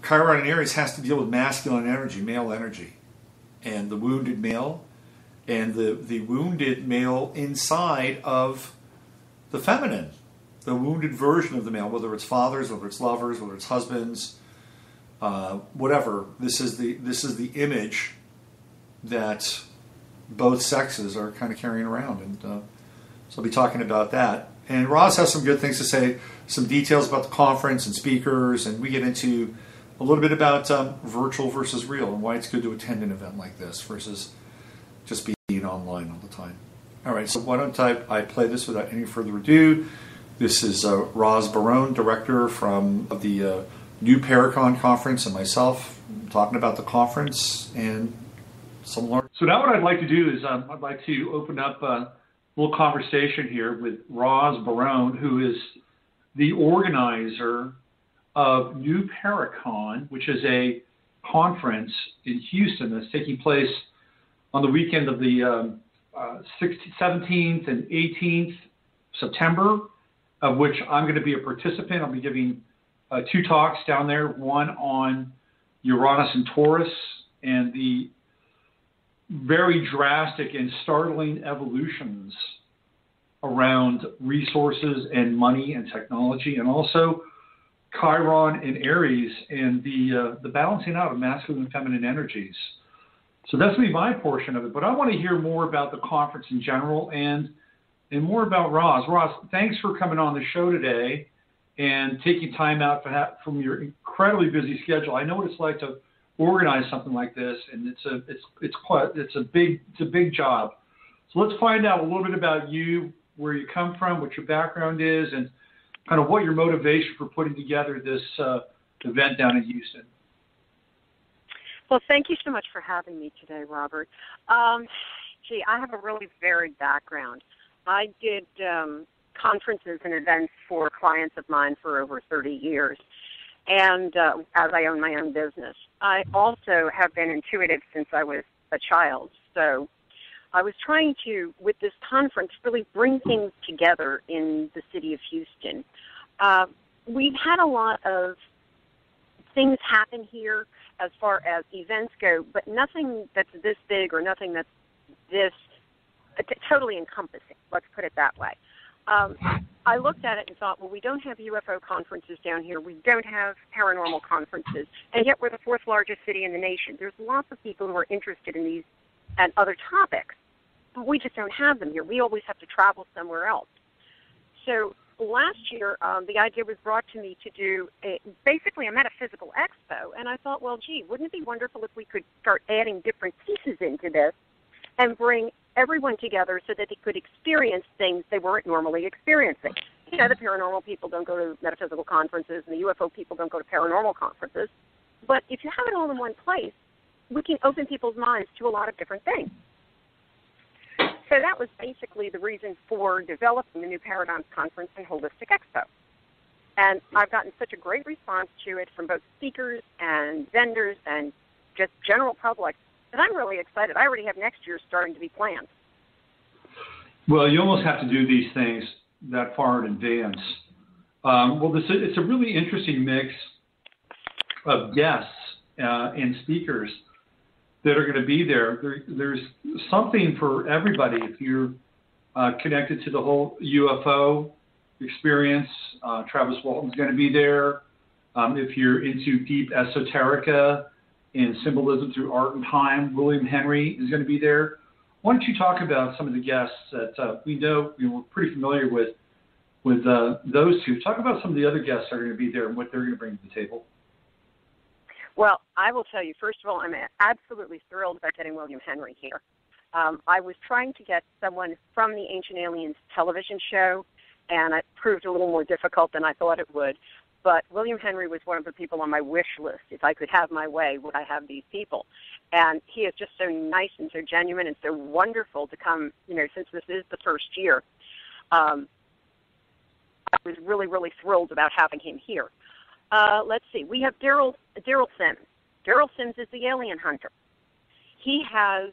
Chiron and Aries has to deal with masculine energy, male energy, and the wounded male, and the wounded male inside of the feminine, the wounded version of the male, whether it's fathers, whether it's lovers, whether it's husbands, whatever. This is the image that both sexes are kind of carrying around, and so I'll be talking about that. And Roz has some good things to say, some details about the conference and speakers, and we get into a little bit about virtual versus real and why it's good to attend an event like this versus just being online all the time. All right, so why don't I play this without any further ado. This is Roz Barone, director of the new-paracon conference, and myself talking about the conference and some learning. So now what I'd like to do is I'd like to open up a little conversation here with Roz Barone, who is the organizer of new-paracon, which is a conference in Houston that's taking place on the weekend of the 17th and 18th September, of which I'm going to be a participant. I'll be giving 2 talks down there, one on Uranus and Taurus and the very drastic and startling evolutions around resources and money and technology, and also Chiron and Aries and the balancing out of masculine and feminine energies. So that's going to be my portion of it. But I want to hear more about the conference in general and more about Roz. Roz, thanks for coming on the show today and taking time out from your incredibly busy schedule. I know what it's like to organize something like this, and it's a big job. So let's find out a little bit about you, where you come from, what your background is, and kind of what your motivation for putting together this event down in Houston. Well, thank you so much for having me today, Robert. I have a really varied background. I did conferences and events for clients of mine for over 30 years, and as I own my own business. I also have been intuitive since I was a child, so I was trying to, with this conference, really bring things together in the city of Houston. We've had a lot of things happen here as far as events go, but nothing that's this big or nothing that's this totally encompassing, let's put it that way. I looked at it and thought, well, we don't have UFO conferences down here. We don't have paranormal conferences, and yet we're the fourth largest city in the nation. There's lots of people who are interested in these and other topics, but we just don't have them here. We always have to travel somewhere else. So last year, the idea was brought to me to do basically a metaphysical expo, and I thought, well, gee, wouldn't it be wonderful if we could start adding different pieces into this and bring everyone together so that they could experience things they weren't normally experiencing. You know, the paranormal people don't go to metaphysical conferences, and the UFO people don't go to paranormal conferences. But if you have it all in one place, we can open people's minds to a lot of different things. So that was basically the reason for developing the New Paradigms Conference and Holistic Expo. And I've gotten such a great response to it from both speakers and vendors and just general public that I'm really excited. I already have next year starting to be planned. Well, you almost have to do these things that far in advance. It's a really interesting mix of guests and speakers that are going to be there. There's something for everybody. If you're connected to the whole UFO experience, Travis Walton's going to be there. If you're into deep esoterica and symbolism through art and time, William Henry is going to be there. Why don't you talk about some of the guests that we know we're pretty familiar with those two. Talk about some of the other guests that are going to be there and what they're going to bring to the table. Well, I will tell you, first of all, I'm absolutely thrilled about getting William Henry here. I was trying to get someone from the Ancient Aliens television show, and it proved a little more difficult than I thought it would. But William Henry was one of the people on my wish list. If I could have my way, would I have these people? And he is just so nice and so genuine and so wonderful to come, since this is the first year. I was really, really thrilled about having him here. Let's see. We have Daryl Sims. Daryl Sims is the alien hunter. He has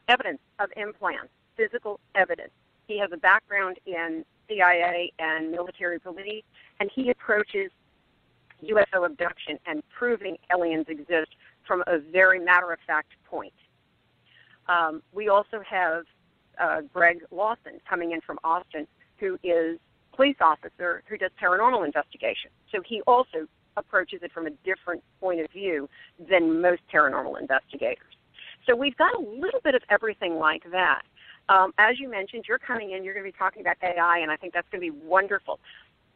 evidence of implants, physical evidence. He has a background in CIA and military police, and he approaches UFO abduction and proving aliens exist from a very matter-of-fact point. We also have Greg Lawson coming in from Austin, who is a police officer who does paranormal investigation. So he also approaches it from a different point of view than most paranormal investigators. So we've got a little bit of everything like that. As you mentioned, you're coming in, you're going to be talking about AI, and I think that's going to be wonderful.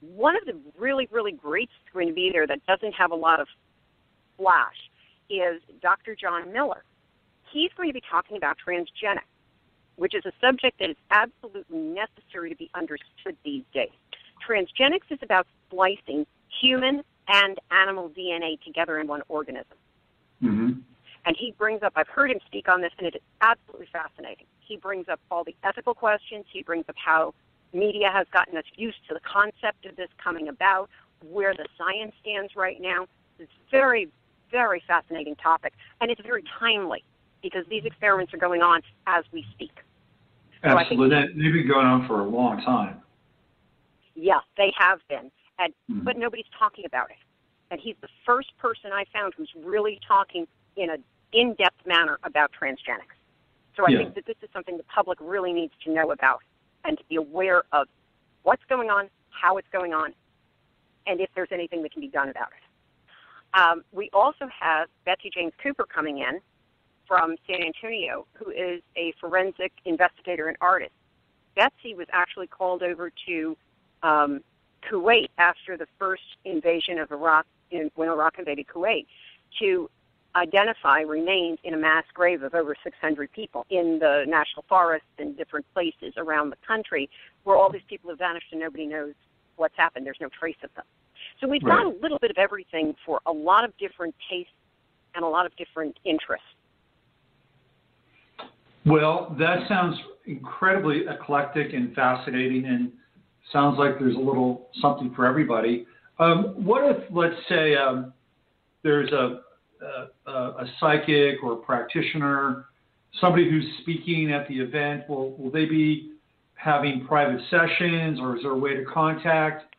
One of the really, really greats going to be there that doesn't have a lot of flash is Dr. John Miller. He's going to be talking about transgenics, which is a subject that is absolutely necessary to be understood these days. Transgenics is about splicing human and animal DNA together in one organism. Mm-hmm. And he brings up, I've heard him speak on this, and it is absolutely fascinating. He brings up all the ethical questions. He brings up how media has gotten us used to the concept of this coming about, where the science stands right now. It's a very, very fascinating topic, and it's very timely because these experiments are going on as we speak. Absolutely. So they've been going on for a long time. Yes, they have been, but nobody's talking about it. And he's the first person I found who's really talking in an in-depth manner about transgenics. So I think that this is something the public really needs to know about and to be aware of what's going on, how it's going on, and if there's anything that can be done about it. We also have Betsy James Cooper coming in from San Antonio, who is a forensic investigator and artist. Betsy was actually called over to Kuwait after the first invasion of Iraq, when Iraq invaded Kuwait, to identify remains in a mass grave of over 600 people in the national forests and different places around the country where all these people have vanished and nobody knows what's happened. There's no trace of them. So we've got a little bit of everything for a lot of different tastes and a lot of different interests. Well, that sounds incredibly eclectic and fascinating, and sounds like there's a little something for everybody. What if, let's say, there's a psychic or a practitioner, somebody who's speaking at the event? Will they be having private sessions, or is there a way to contact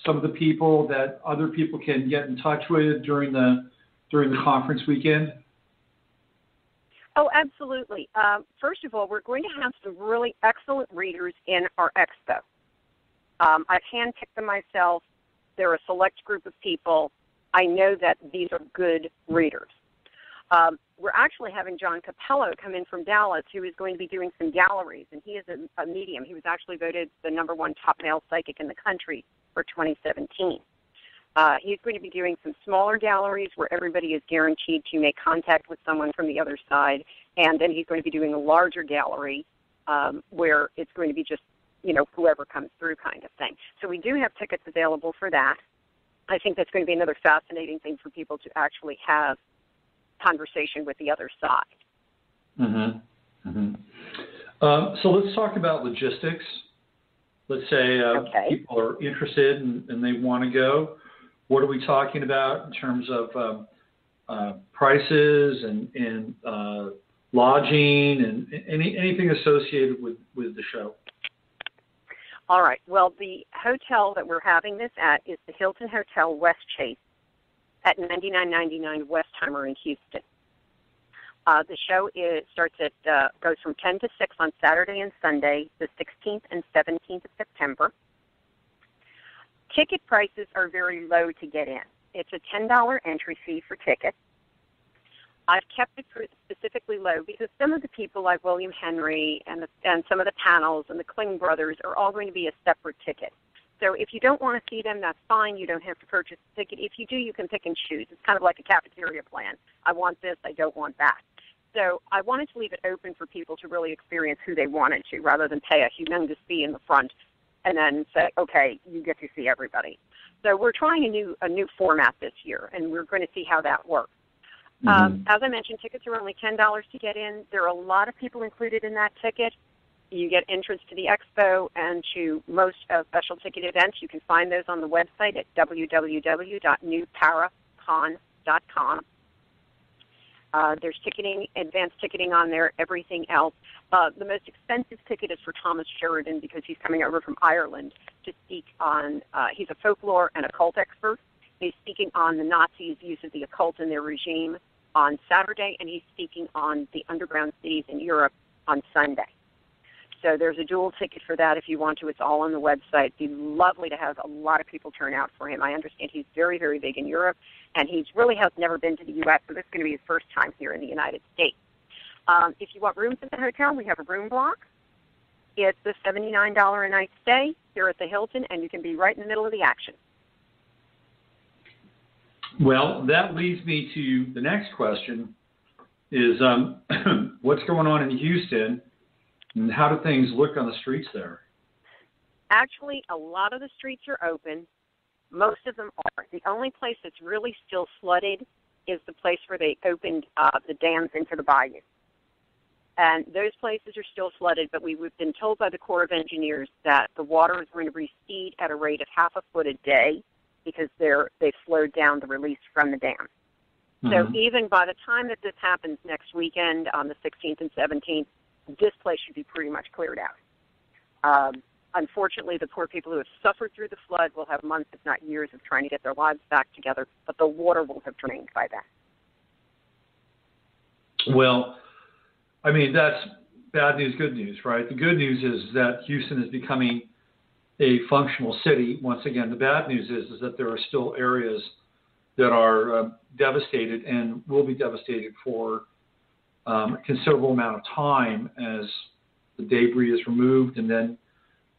some of the people that other people can get in touch with during the conference weekend? Oh, absolutely. First of all, we're going to have some really excellent readers in our expo. I've handpicked them myself. They're a select group of people. I know that these are good readers. We're actually having John Capello come in from Dallas, who is going to be doing some galleries, and he is a medium. He was actually voted the #1 top male psychic in the country for 2017. He's going to be doing some smaller galleries where everybody is guaranteed to make contact with someone from the other side, and then he's going to be doing a larger gallery where it's going to be just, whoever comes through kind of thing. So we do have tickets available for that. I think that's going to be another fascinating thing for people to actually have conversation with the other side. Mm-hmm. Mm-hmm. So let's talk about logistics. Let's say people are interested and they want to go. What are we talking about in terms of prices and lodging and anything associated with the show? All right. Well, the hotel that we're having this at is the Hilton Hotel West Chase at 9999 Westheimer in Houston. The show goes from 10 to 6 on Saturday and Sunday, the 16th and 17th of September. Ticket prices are very low to get in. It's a $10 entry fee for tickets. I've kept it specifically low because some of the people like William Henry and some of the panels and the Kling brothers are all going to be a separate ticket. So if you don't want to see them, that's fine. You don't have to purchase a ticket. If you do, you can pick and choose. It's kind of like a cafeteria plan. I want this. I don't want that. So I wanted to leave it open for people to really experience who they wanted to rather than pay a humongous fee in the front and then say, okay, you get to see everybody. So we're trying a new format this year, and we're going to see how that works. Mm-hmm. As I mentioned, tickets are only $10 to get in. There are a lot of people included in that ticket. You get entrance to the expo and to most special ticket events. You can find those on the website at www.new-paracon.com. There's ticketing, advanced ticketing on there, everything else. The most expensive ticket is for Thomas Sheridan because he's coming over from Ireland to speak on, he's a folklore and occult expert. He's speaking on the Nazis' use of the occult in their regime on Saturday, and he's speaking on the underground cities in Europe on Sunday. So there's a dual ticket for that if you want to. It's all on the website. It'd be lovely to have a lot of people turn out for him. I understand he's very, very big in Europe, and he really has never been to the U.S., so this is going to be his first time here in the United States. If you want rooms at the hotel, we have a room block. It's a $79 a night stay here at the Hilton, and you can be right in the middle of the action. Well, that leads me to the next question is what's going on in Houston and how do things look on the streets there? Actually, a lot of the streets are open. Most of them are. The only place that's really still flooded is the place where they opened the dams into the bayou. And those places are still flooded, but we've been told by the Corps of Engineers that the water is going to recede at a rate of half a foot a day because they've slowed down the release from the dam. Mm-hmm. So even by the time that this happens next weekend on the 16th and 17th, this place should be pretty much cleared out. Unfortunately, the poor people who have suffered through the flood will have months, if not years, of trying to get their lives back together, but the water will have drained by then. Well, I mean, that's bad news, good news, right? The good news is that Houston is becoming a functional city. Once again, the bad news is that there are still areas that are devastated and will be devastated for a considerable amount of time as the debris is removed. And then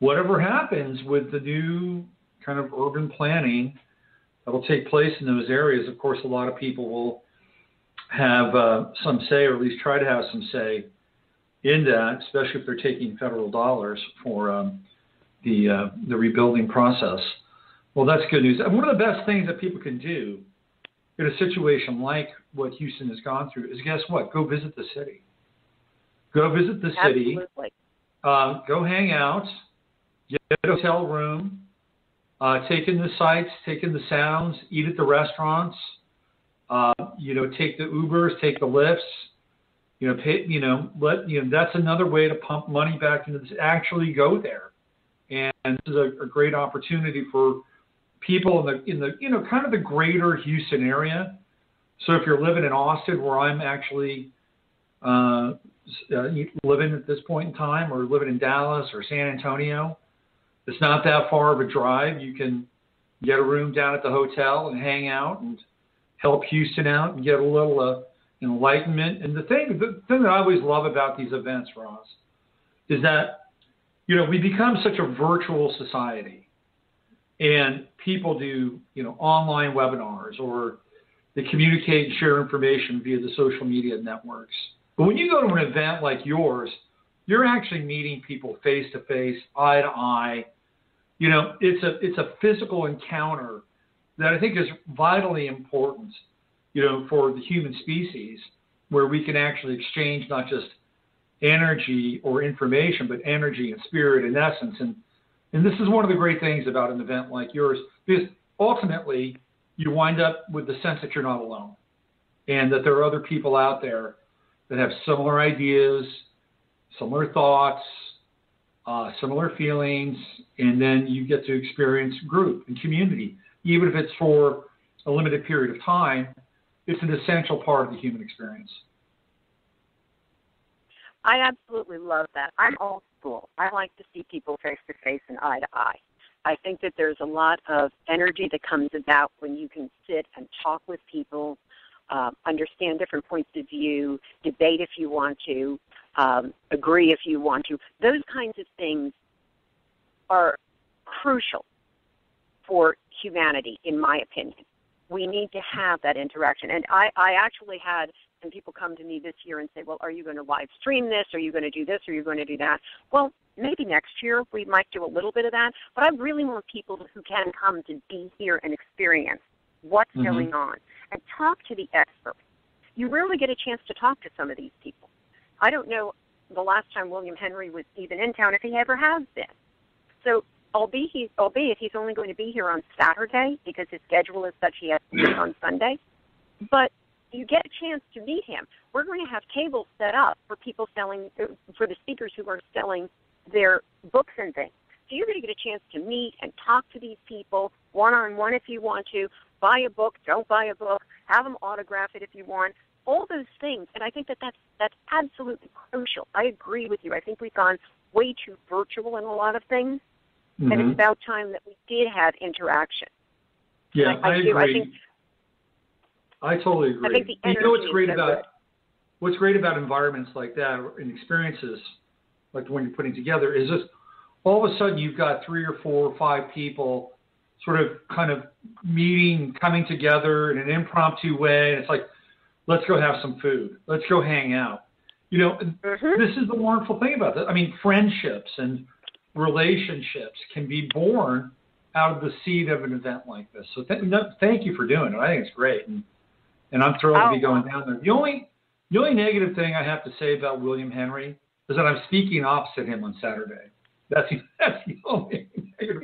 whatever happens with the new kind of urban planning that will take place in those areas, of course, a lot of people will have some say, or at least try to have some say in that, especially if they're taking federal dollars for the rebuilding process. Well, that's good news. And one of the best things that people can do in a situation like what Houston has gone through is, guess what? Go visit the city. Go visit the city. Absolutely. Go hang out. Get a hotel room. Take in the sights. Take in the sounds. Eat at the restaurants. Take the Ubers. Take the Lyfts. That's another way to pump money back into this. Actually go there. And this is a great opportunity for people in the kind of the greater Houston area. So if you're living in Austin, where I'm actually living at this point in time, or living in Dallas or San Antonio, it's not that far of a drive. You can get a room down at the hotel and hang out and help Houston out and get a little enlightenment. And the thing that I always love about these events, Roz, is that we become such a virtual society, and people do, online webinars, or they communicate and share information via the social media networks. But when you go to an event like yours, you're actually meeting people face to face, eye to eye. It's a physical encounter that I think is vitally important, for the human species, where we can actually exchange not just energy or information, but energy and spirit and essence. And this is one of the great things about an event like yours, because ultimately you wind up with the sense that you're not alone, and that there are other people out there that have similar ideas, similar thoughts, similar feelings, and then you get to experience group and community. Even if it's for a limited period of time, it's an essential part of the human experience. I absolutely love that. I'm old school. I like to see people face to face and eye to eye. I think that there's a lot of energy that comes about when you can sit and talk with people, understand different points of view, debate if you want to, agree if you want to. Those kinds of things are crucial for humanity, in my opinion. We need to have that interaction. And I actually had some people come to me this year and say, well, are you going to live stream this? Are you going to do this? Are you going to do that? Well, maybe next year we might do a little bit of that. But I really want people who can come to be here and experience what's going on and talk to the experts. You rarely get a chance to talk to some of these people. I don't know the last time William Henry was even in town, if he ever has been. So albeit he's only going to be here on Saturday because his schedule is such he has to be on Sunday. But you get a chance to meet him. We're going to have tables set up for people for the speakers who are selling their books and things. So you're going to get a chance to meet and talk to these people one-on-one if you want to, buy a book, don't buy a book, have them autograph it if you want, all those things. And I think that's absolutely crucial. I agree with you. I think we've gone way too virtual in a lot of things, and it's about time that we did have interaction. Yeah, I agree. I totally agree. I think the energy what's great about environments like that and experiences like the one you're putting together is just all of a sudden you've got 3 or 4 or 5 people sort of kind of meeting, coming together in an impromptu way. And it's like, let's go have some food. Let's go hang out. This is the wonderful thing about this. I mean, friendships and relationships can be born out of the seed of an event like this. So thank you for doing it. I think it's great. And I'm thrilled to be going down there. The only negative thing I have to say about William Henry is that I'm speaking opposite him on Saturday. That's the only negative.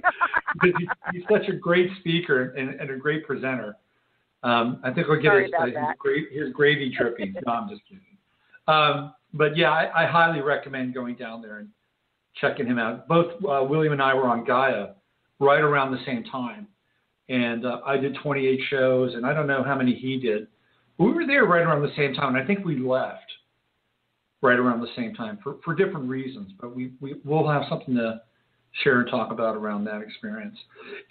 Because he's such a great speaker and a great presenter. I think we'll get his gravy tripping. No, I'm just kidding. But yeah, I highly recommend going down there and checking him out. Both William and I were on Gaia right around the same time. And I did 28 shows, and I don't know how many he did. But we were there right around the same time, and I think we left right around the same time for different reasons. But we'll have something to share and talk about around that experience.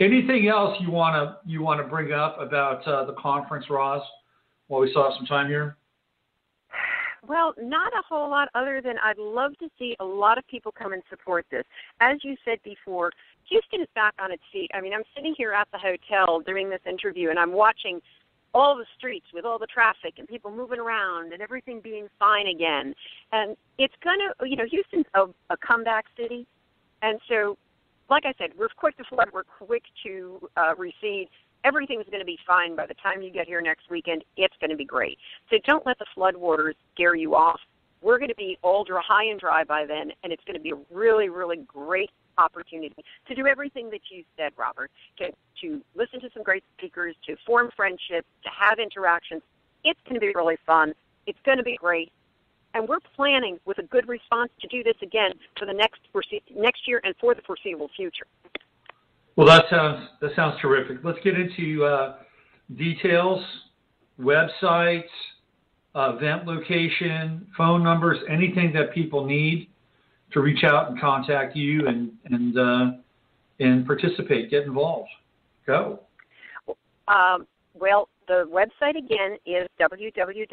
Anything else you want to bring up about the conference, Roz, while we still have some time here? Well, not a whole lot other than I'd love to see a lot of people come and support this. As you said before, Houston is back on its feet. I mean, I'm sitting here at the hotel doing this interview, and I'm watching all the streets with all the traffic and people moving around and everything being fine again. And it's going to, Houston's a comeback city. And so like I said, we're quick to flood. We're quick to recede. Everything's going to be fine by the time you get here next weekend. It's going to be great. So don't let the floodwaters scare you off. We're going to be high and dry by then, and it's going to be a really, really great opportunity to do everything that you said, Robert, to listen to some great speakers, to form friendships, to have interactions. It's going to be really fun. It's going to be great. And we're planning with a good response to do this again for the next year and for the foreseeable future. Well, that sounds terrific. Let's get into details, websites, event location, phone numbers, anything that people need to reach out and contact you and participate, get involved. Go. Well, the website again is www.new-para,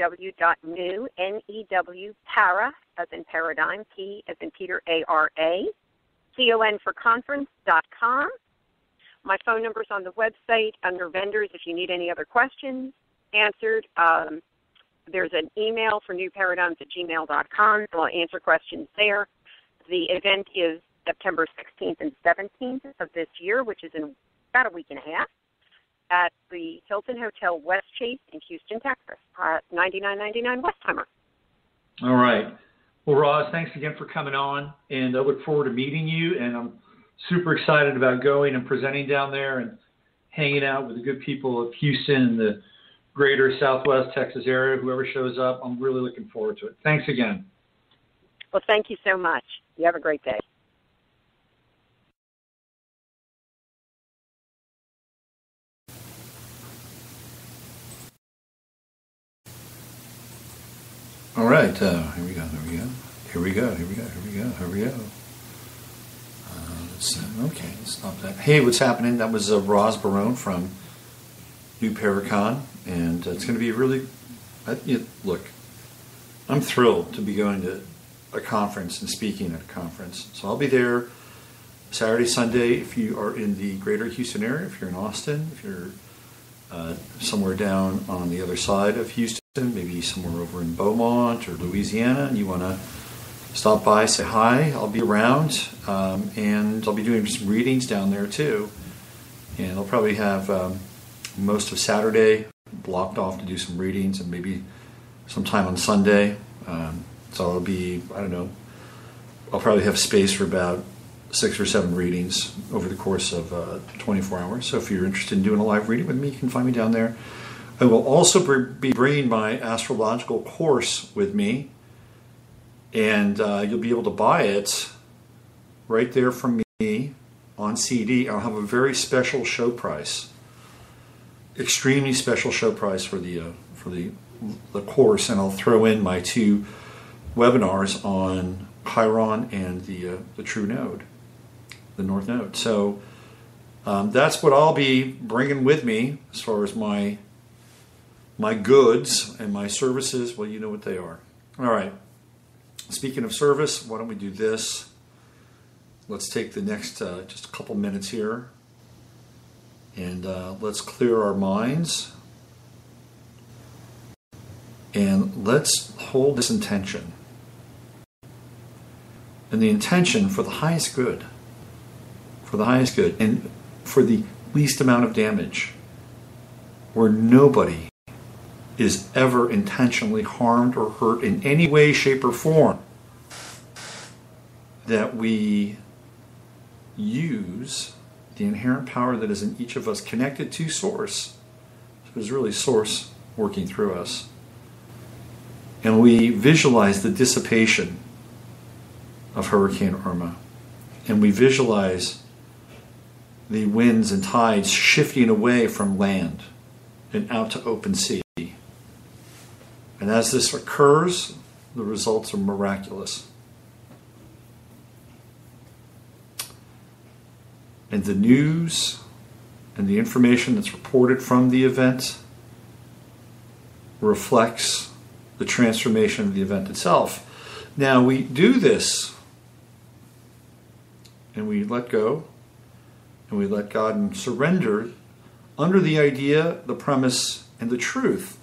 as in paradigm, P as in Peter, A-R-A, C-O-N for conference.com. My phone number's on the website under vendors if you need any other questions answered. There's an email for newparadigms@gmail.com, so I'll answer questions there. The event is September 16th and 17th of this year, which is in about a week and a half, at the Hilton Hotel West Chase in Houston, Texas, 9999 Westheimer. All right. Well, Roz, thanks again for coming on, and I look forward to meeting you, and I'm super excited about going and presenting down there and hanging out with the good people of Houston and the greater Southwest Texas area, whoever shows up. I'm really looking forward to it. Thanks again. Well, thank you so much. You have a great day. All right, here we go. Let's stop that. Hey, what's happening? That was Roz Barone from new-paracon, and it's going to be really. Look, I'm thrilled to be going to a conference and speaking at a conference. So I'll be there Saturday, Sunday. If you are in the greater Houston area, if you're in Austin, if you're somewhere down on the other side of Houston, maybe somewhere over in Beaumont or Louisiana, and you want to stop by, say hi, I'll be around, and I'll be doing some readings down there too. And I'll probably have most of Saturday blocked off to do some readings, and maybe sometime on Sunday. So I'll be, I'll probably have space for about 6 or 7 readings over the course of 24 hours. So if you're interested in doing a live reading with me, you can find me down there. I will also be bringing my astrological course with me, and you'll be able to buy it right there from me on CD. I'll have a very special show price, extremely special show price for the course, and I'll throw in my 2 webinars on Chiron and the True Node, the North Node. So that's what I'll be bringing with me as far as my goods and my services. Well, you know what they are. All right. Speaking of service, why don't we do this? Let's take the next just a couple minutes here, and let's clear our minds, and let's hold this intention. And the intention for the highest good, and for the least amount of damage, where nobody is ever intentionally harmed or hurt in any way, shape, or form, that we use the inherent power that is in each of us connected to Source. So there's really Source working through us. And we visualize the dissipation of Hurricane Irma. And we visualize the winds and tides shifting away from land and out to open sea. And as this occurs, the results are miraculous. And the news and the information that's reported from the event reflects the transformation of the event itself. Now, we do this, and we let go, and we let God and surrender under the idea, the premise, and the truth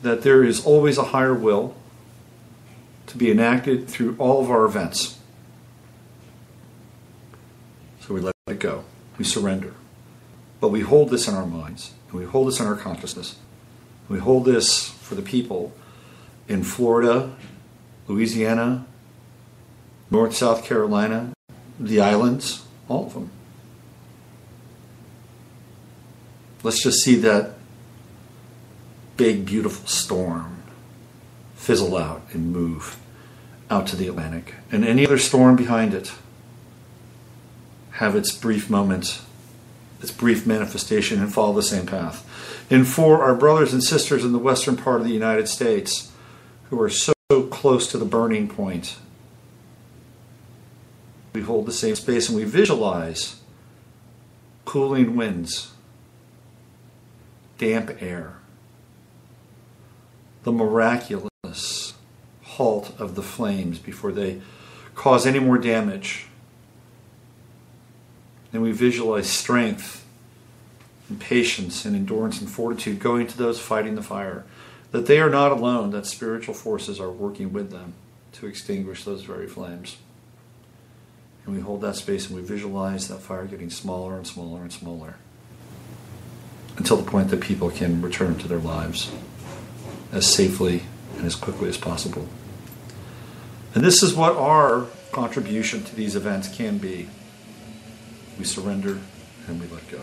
that there is always a higher will to be enacted through all of our events. So we let it go. We surrender. But we hold this in our minds, and we hold this in our consciousness. We hold this for the people in Florida, Louisiana, North, South Carolina, the islands, all of them. Let's just see that big, beautiful storm fizzle out and move out to the Atlantic. And any other storm behind it have its brief moment, its brief manifestation, and follow the same path. And for our brothers and sisters in the western part of the United States who are so close to the burning point, we hold the same space and we visualize cooling winds, damp air, the miraculous halt of the flames before they cause any more damage. And we visualize strength and patience and endurance and fortitude going to those fighting the fire, that they are not alone, that spiritual forces are working with them to extinguish those very flames. And we hold that space and we visualize that fire getting smaller and smaller and smaller until the point that people can return to their lives as safely and as quickly as possible. And this is what our contribution to these events can be. We surrender and we let go.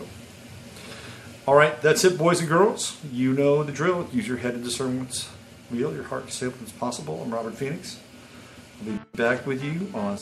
All right, that's it, boys and girls. You know the drill. Use your head to discern what's real, your heart to say what's possible. I'm Robert Phoenix. I'll be back with you on